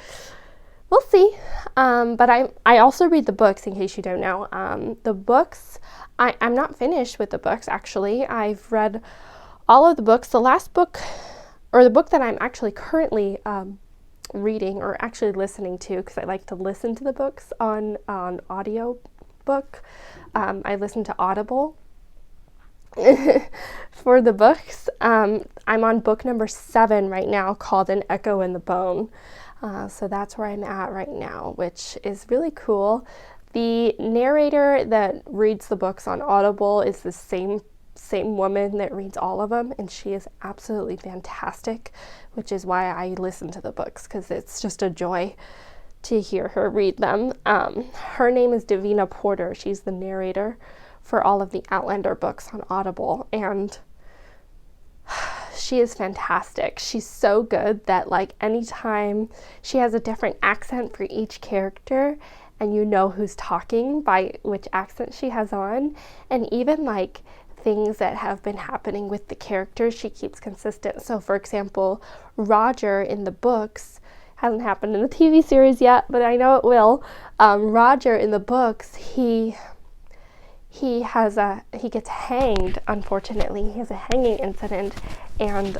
we'll see. But I also read the books, in case you don't know. The books, I'm not finished with the books, actually. I've read all of the books. The last book, or the book that I'm actually currently reading, or actually listening to, because I like to listen to the books on audio book. I listen to Audible for the books. I'm on book number 7 right now, called An Echo in the Bone. So that's where I'm at right now, which is really cool. The narrator that reads the books on Audible is the same woman that reads all of them, and she is absolutely fantastic, which is why I listen to the books, because it's just a joy to hear her read them. Her name is Davina Porter. She's the narrator for all of the Outlander books on Audible, and she is fantastic. She's so good that, like, anytime she has a different accent for each character, and you know who's talking by which accent she has on, and even like things that have been happening with the characters, she keeps consistent. So for example, Roger in the books, hasn't happened in the TV series yet, but I know it will. Roger in the books, he gets hanged, unfortunately. He has a hanging incident, and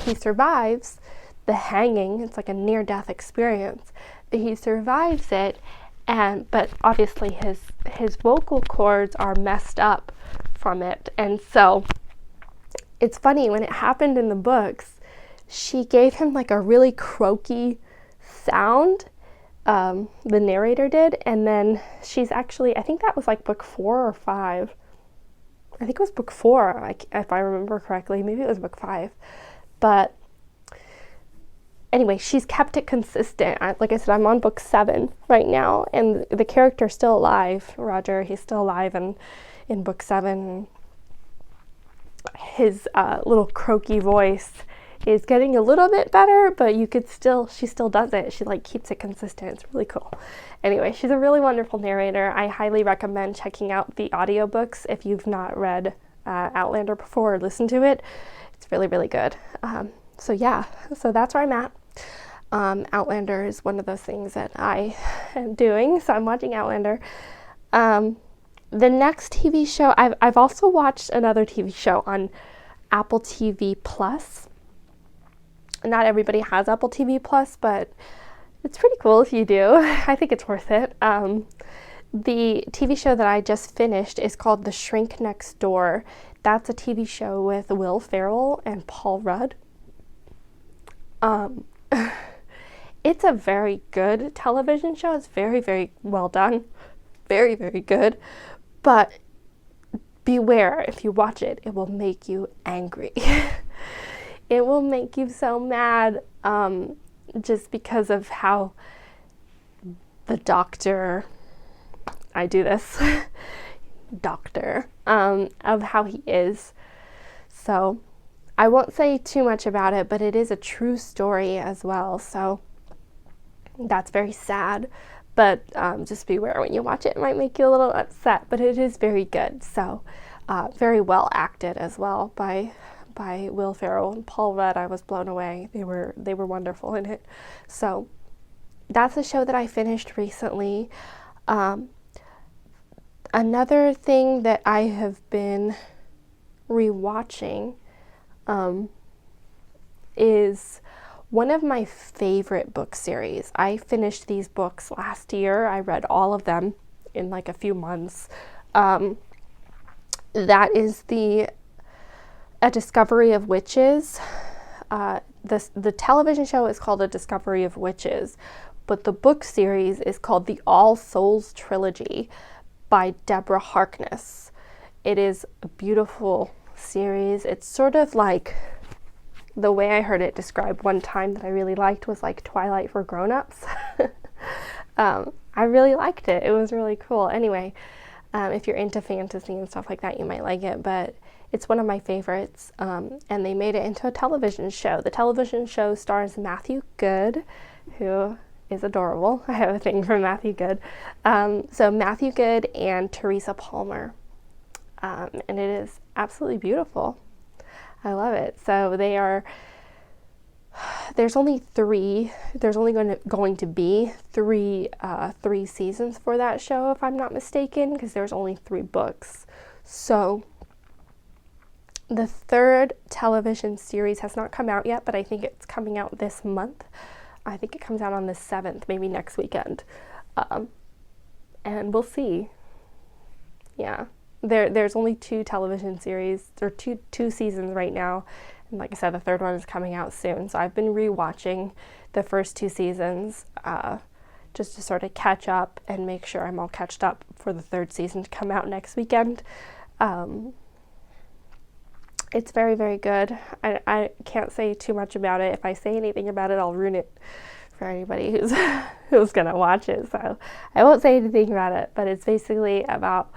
he survives the hanging. It's like a near-death experience. But he survives it, but obviously his vocal cords are messed up from it. And so it's funny, when it happened in the books, she gave him like a really croaky sound, the narrator did, and then she's actually, I think that was like book 4 or 5. I think it was book 4, like, if I remember correctly. Maybe it was book 5. But anyway, she's kept it consistent. Like I said, I'm on book 7 right now, and the character's still alive. Roger, he's still alive, and in book 7, his little croaky voice is getting a little bit better, but she still does it. She like keeps it consistent. It's really cool. Anyway, she's a really wonderful narrator. I highly recommend checking out the audiobooks if you've not read Outlander before or listened to it. It's really, really good. So yeah, so that's where I'm at. Outlander is one of those things that I am doing, so I'm watching Outlander. The next TV show, I've also watched another TV show on Apple TV Plus. Not everybody has Apple TV Plus, but it's pretty cool if you do. I think it's worth it. The TV show that I just finished is called The Shrink Next Door. That's a TV show with Will Ferrell and Paul Rudd. It's a very good television show. It's very, very well done. Very, very good. But beware, if you watch it, it will make you angry. It will make you so mad, just because of how the doctor, I do this, doctor, of how he is. So I won't say too much about it, but it is a true story as well. So that's very sad, but just beware when you watch it. It might make you a little upset, but it is very good. So very well acted as well by Will Ferrell and Paul Rudd. I was blown away. They were wonderful in it. So that's a show that I finished recently. Another thing that I have been rewatching is one of my favorite book series. I finished these books last year. I read all of them in like a few months. That is A Discovery of Witches. The television show is called A Discovery of Witches, but the book series is called the All Souls Trilogy by Deborah Harkness. It is a beautiful series. It's sort of like, the way I heard it described one time that I really liked was like Twilight for grown-ups. I really liked it. It was really cool. Anyway, if you're into fantasy and stuff like that, you might like it, but it's one of my favorites, and they made it into a television show. The television show stars Matthew Good, who is adorable. I have a thing for Matthew Good. So Matthew Good and Teresa Palmer, and it is absolutely beautiful. I love it. So there's only going to be three seasons for that show, if I'm not mistaken, because there's only 3 books. So the 3rd television series has not come out yet, but I think it's coming out this month. I think it comes out on the 7th, maybe next weekend. And we'll see. Yeah. There's only 2 television series, or two seasons right now, and like I said, the 3rd one is coming out soon. So I've been rewatching the first 2 seasons just to sort of catch up and make sure I'm all catched up for the 3rd season to come out next weekend. It's very, very good. I can't say too much about it. If I say anything about it, I'll ruin it for anybody who's gonna watch it. So I won't say anything about it, but it's basically about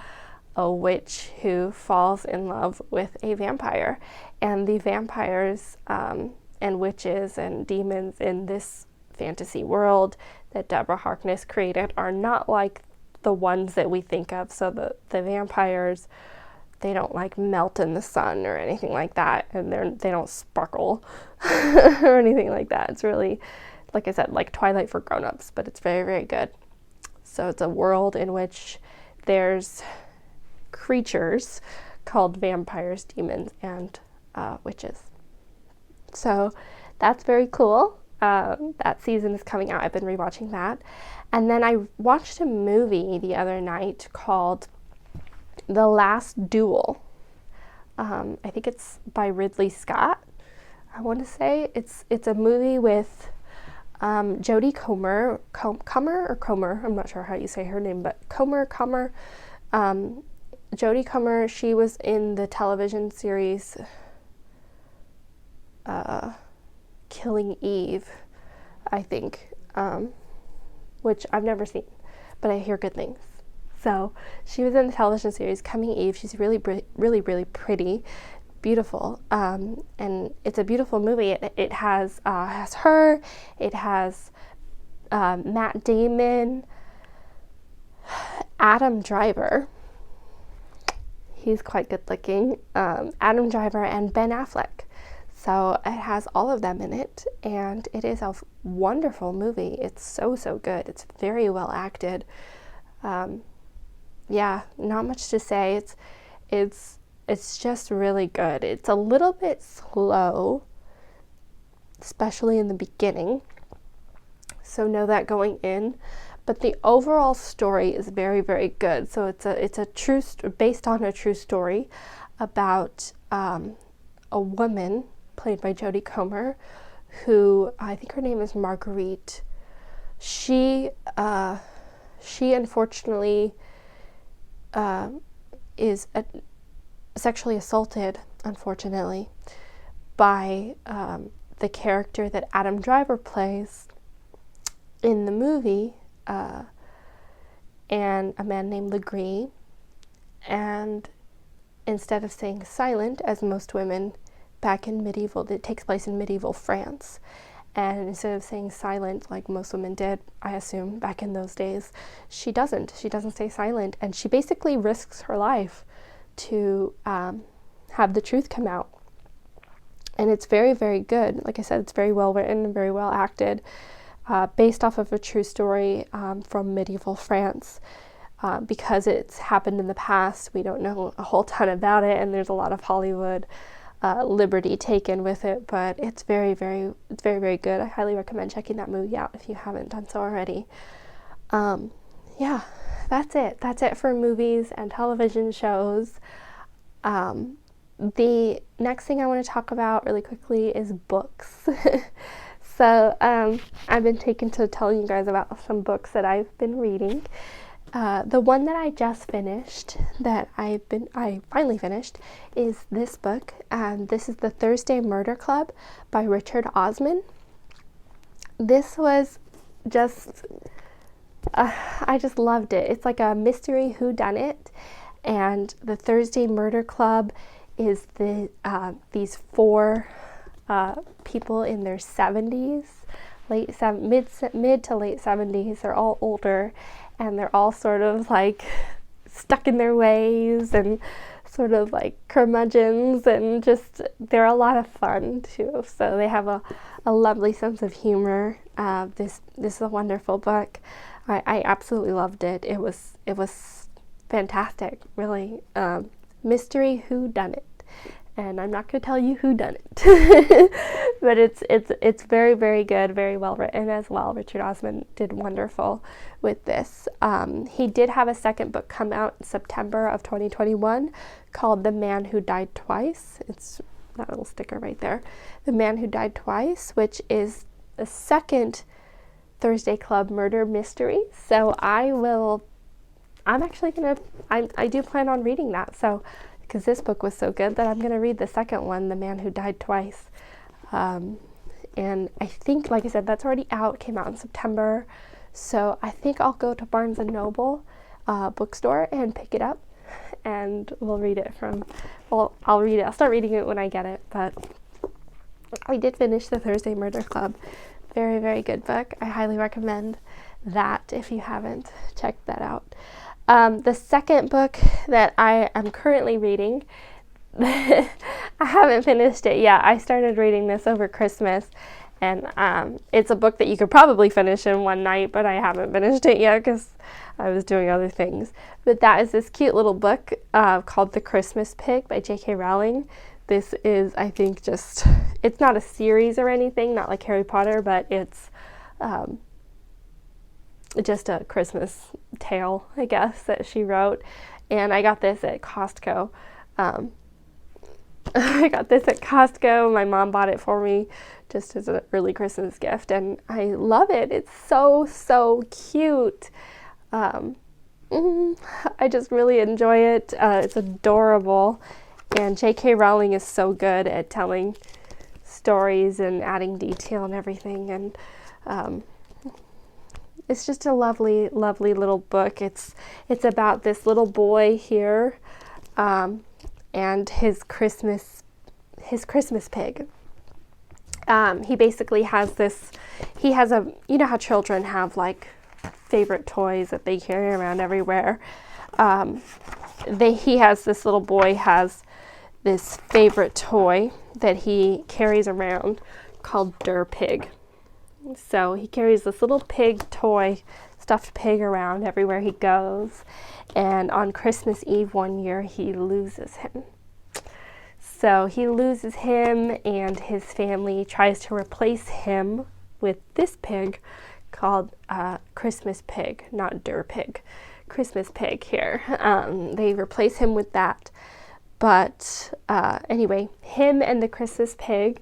a witch who falls in love with a vampire, and the vampires and witches and demons in this fantasy world that Deborah Harkness created are not like the ones that we think of. So the vampires, they don't like melt in the sun or anything like that, and they don't sparkle or anything like that. It's really, like I said, like Twilight for grown-ups, but it's very, very good. So it's a world in which there's creatures called vampires, demons, and witches. So that's very cool. That season is coming out. I've been rewatching that. And then I watched a movie the other night called The Last Duel. I think it's by Ridley Scott, I want to say. It's a movie with Jodie Comer, I'm not sure how you say her name, but Comer. Jodie Comer, she was in the television series Killing Eve, I think, which I've never seen, but I hear good things. So she was in the television series Killing Eve. She's really, really, really pretty, beautiful, and it's a beautiful movie. It has her, it has Matt Damon, Adam Driver. He's quite good looking. Adam Driver and Ben Affleck. So it has all of them in it, and it is a wonderful movie. It's so good. It's very well acted. Yeah, not much to say. It's just really good. It's a little bit slow, especially in the beginning. So know that going in. But the overall story is very, very good. So it's based on a true story about a woman played by Jodie Comer, who I think her name is Marguerite. She unfortunately is sexually assaulted, unfortunately, by the character that Adam Driver plays in the movie, and a man named Legree. And instead of saying silent, as most women back in it takes place in medieval France, and instead of saying silent like most women did, I assume, back in those days, she doesn't say silent, and she basically risks her life to have the truth come out. And it's very, very good. Like I said, it's very well written and very well acted, based off of a true story from medieval France. Because it's happened in the past, we don't know a whole ton about it, and there's a lot of Hollywood liberty taken with it, but it's very, very good. I highly recommend checking that movie out if you haven't done so already. Yeah, that's it for movies and television shows. The next thing I want to talk about really quickly is books. So I've been taken to telling you guys about some books that I've been reading. The one that I just finished, that I finally finished, is this book, and this is The Thursday Murder Club by Richard Osman. This was just, I just loved it. It's like a mystery whodunit, and The Thursday Murder Club is these four people in their 70s, mid to late 70s. They're all older, and they're all sort of like stuck in their ways and sort of like curmudgeons, and just, they're a lot of fun too. So they have a lovely sense of humor. This is a wonderful book. I absolutely loved it. It was fantastic, really. Mystery whodunit. And I'm not going to tell you who done it, but it's very, very good, very well written as well. Richard Osman did wonderful with this. He did have a second book come out in September of 2021 called The Man Who Died Twice. It's that little sticker right there. The Man Who Died Twice, which is the second Thursday Club murder mystery. So I do plan on reading that. So, because this book was so good, that I'm going to read the second one, The Man Who Died Twice. And I think, like I said, that's already out, came out in September. So I think I'll go to Barnes & Noble bookstore and pick it up, and we'll read it I'll read it. I'll start reading it when I get it. But I did finish The Thursday Murder Club. Very, very good book. I highly recommend that if you haven't checked that out. The second book that I am currently reading, I haven't finished it yet. I started reading this over Christmas, and it's a book that you could probably finish in one night, but I haven't finished it yet because I was doing other things. But that is this cute little book called The Christmas Pig by J.K. Rowling. This is, I think, it's not a series or anything, not like Harry Potter, but it's just a Christmas tale, I guess, that she wrote. And I got this at Costco. My mom bought it for me just as an early Christmas gift, and I love it. It's so cute. I just really enjoy it. It's adorable, and J.K. Rowling is so good at telling stories and adding detail and everything, and it's just a lovely, lovely little book. It's about this little boy here, and his Christmas pig. He basically has you know how children have like favorite toys that they carry around everywhere. This little boy has this favorite toy that he carries around called Pig. So he carries this little pig toy, stuffed pig, around everywhere he goes. And on Christmas Eve one year, he loses him. So he loses him, and his family tries to replace him with this pig called Christmas Pig, not Pig. Christmas Pig here. They replace him with that. But anyway, him and the Christmas Pig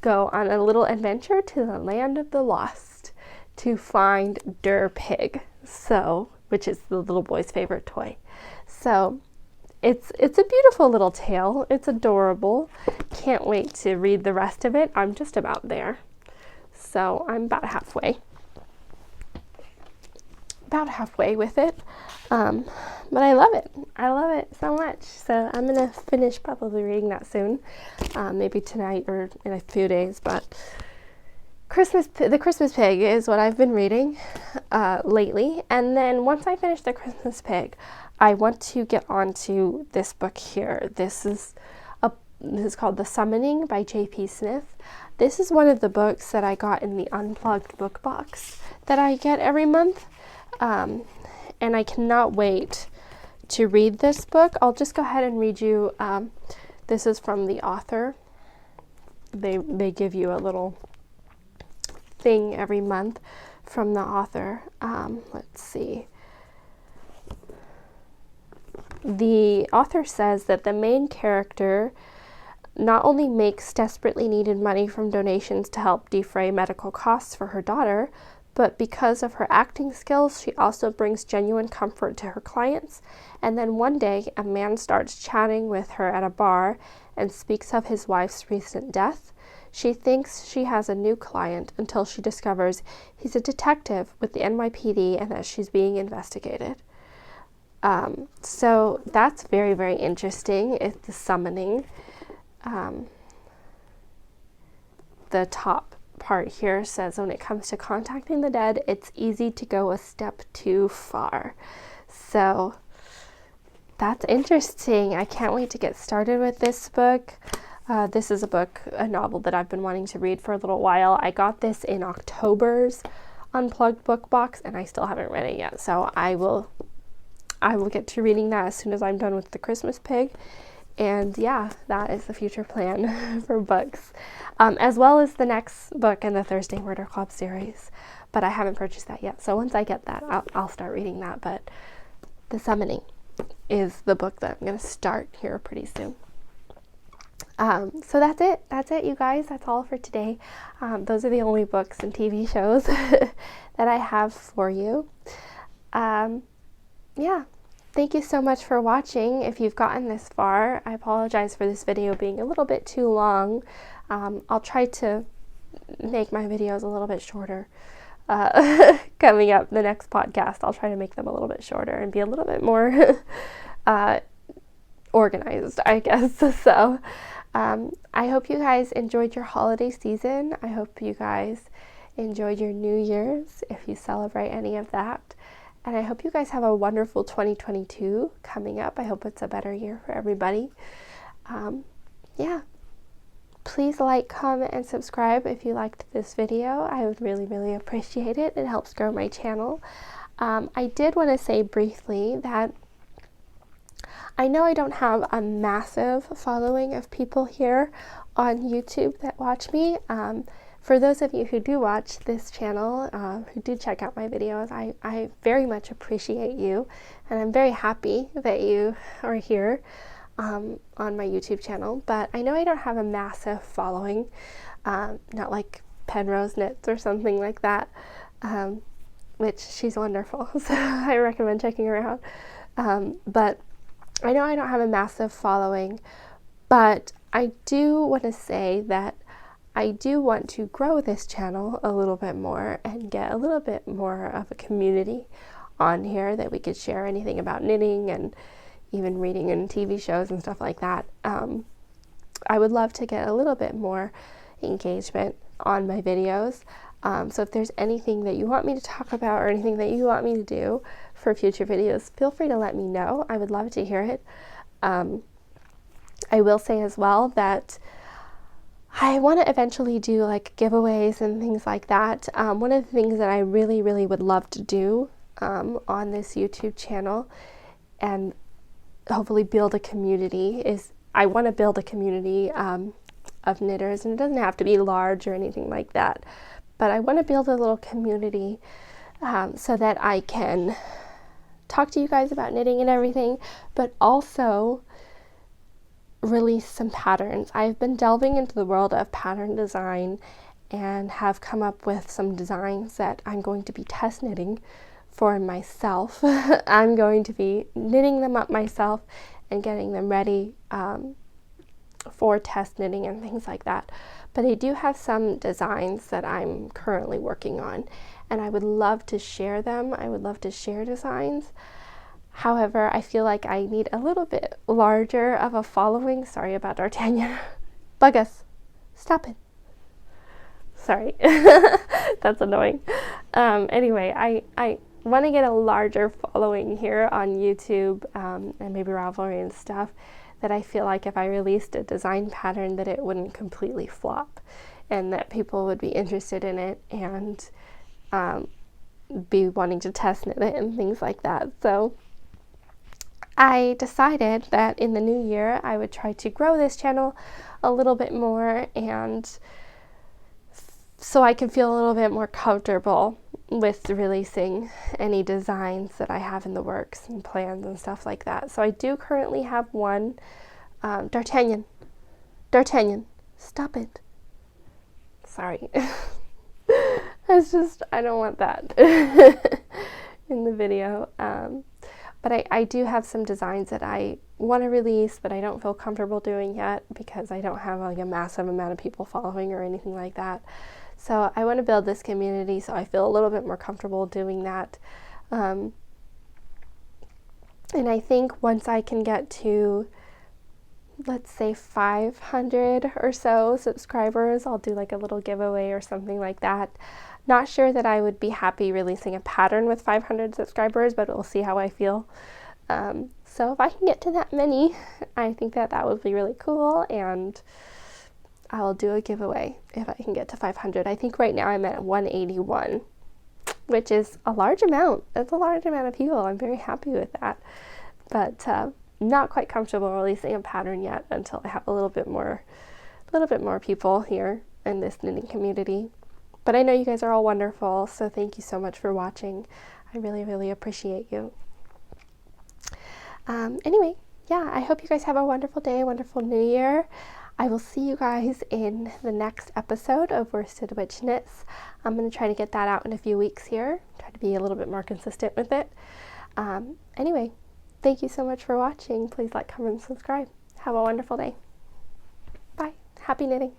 go on a little adventure to the land of the lost to find Pig, which is the little boy's favorite toy. So it's a beautiful little tale. It's adorable. Can't wait to read the rest of it. I'm just about there. So I'm about halfway with it. But I love it. I love it so much. So I'm going to finish probably reading that soon. Maybe tonight or in a few days. But The Christmas Pig is what I've been reading lately. And then once I finish The Christmas Pig, I want to get on to this book here. This is called The Summoning by J.P. Smith. This is one of the books that I got in the Unplugged book box that I get every month. And I cannot wait to read this book. I'll just go ahead and read you. This is from the author. They give you a little thing every month from the author. Let's see. The author says that the main character not only makes desperately needed money from donations to help defray medical costs for her daughter, but because of her acting skills, she also brings genuine comfort to her clients. And then one day, a man starts chatting with her at a bar and speaks of his wife's recent death. She thinks she has a new client until she discovers he's a detective with the NYPD and that she's being investigated. So that's very, very interesting. It's The Summoning. The top part here says, when it comes to contacting the dead, it's easy to go a step too far. So that's interesting. I can't wait to get started with this book. This is a novel that I've been wanting to read for a little while. I got this in October's Unplugged book box, and I still haven't read it yet. So I will get to reading that as soon as I'm done with The Christmas Pig. And yeah, that is the future plan for books, as well as the next book in the Thursday Murder Club series. But I haven't purchased that yet. So once I get that, I'll start reading that. But The Summoning is the book that I'm going to start here pretty soon. So that's it. That's it, you guys. That's all for today. Those are the only books and TV shows that I have for you. Yeah. Thank you so much for watching. If you've gotten this far, I apologize for this video being a little bit too long. I'll try to make my videos a little bit shorter. Coming up, the next podcast, I'll try to make them a little bit shorter and be a little bit more organized, I guess. So I hope you guys enjoyed your holiday season. I hope you guys enjoyed your New Year's, if you celebrate any of that. And I hope you guys have a wonderful 2022 coming up. I hope it's a better year for everybody. Yeah. Please like, comment, and subscribe if you liked this video. I would really, really appreciate it. It helps grow my channel. I did want to say briefly that I know I don't have a massive following of people here on YouTube that watch me. For those of you who do watch this channel, who do check out my videos, I very much appreciate you, and I'm very happy that you are here on my YouTube channel. But I know I don't have a massive following, not like Penrose Knits or something like that, which she's wonderful, so I recommend checking her out. But I know I don't have a massive following, but I do want to say that I do want to grow this channel a little bit more and get a little bit more of a community on here that we could share anything about knitting and even reading and TV shows and stuff like that. I would love to get a little bit more engagement on my videos. So if there's anything that you want me to talk about or anything that you want me to do for future videos, feel free to let me know. I would love to hear it. I will say as well that I want to eventually do like giveaways and things like that. One of the things that I really, really would love to do on this YouTube channel and hopefully build a community is I want to build a community of knitters, and it doesn't have to be large or anything like that, but I want to build a little community so that I can talk to you guys about knitting and everything, but also release some patterns. I've been delving into the world of pattern design and have come up with some designs that I'm going to be test knitting for myself. I'm going to be knitting them up myself and getting them ready for test knitting and things like that. But I do have some designs that I'm currently working on, and I would love to share them. I would love to share designs. However, I feel like I need a little bit larger of a following. Sorry about D'Artagnan. Bug us. Stop it. Sorry. That's annoying. Anyway, I want to get a larger following here on YouTube and maybe Ravelry and stuff, that I feel like if I released a design pattern that it wouldn't completely flop, and that people would be interested in it and be wanting to test knit it and things like that. So I decided that in the new year I would try to grow this channel a little bit more, and so I can feel a little bit more comfortable with releasing any designs that I have in the works and plans and stuff like that. So I do currently have one. D'Artagnan, stop it. Sorry. I don't want that in the video. But I do have some designs that I want to release, but I don't feel comfortable doing yet because I don't have like a massive amount of people following or anything like that. So I want to build this community so I feel a little bit more comfortable doing that. And I think once I can get to, let's say 500 or so subscribers, I'll do like a little giveaway or something like that. Not sure that I would be happy releasing a pattern with 500 subscribers, but we'll see how I feel. So if I can get to that many, I think that that would be really cool, and I'll do a giveaway if I can get to 500. I think right now I'm at 181, which is a large amount. That's a large amount of people. I'm very happy with that. But not quite comfortable releasing a pattern yet until I have a little bit more people here in this knitting community. But I know you guys are all wonderful, so thank you so much for watching. I really, really appreciate you. Anyway, yeah, I hope you guys have a wonderful day, a wonderful new year. I will see you guys in the next episode of Worsted Witch Knits. I'm going to try to get that out in a few weeks here, try to be a little bit more consistent with it. Anyway, thank you so much for watching. Please like, comment, and subscribe. Have a wonderful day. Bye. Happy knitting.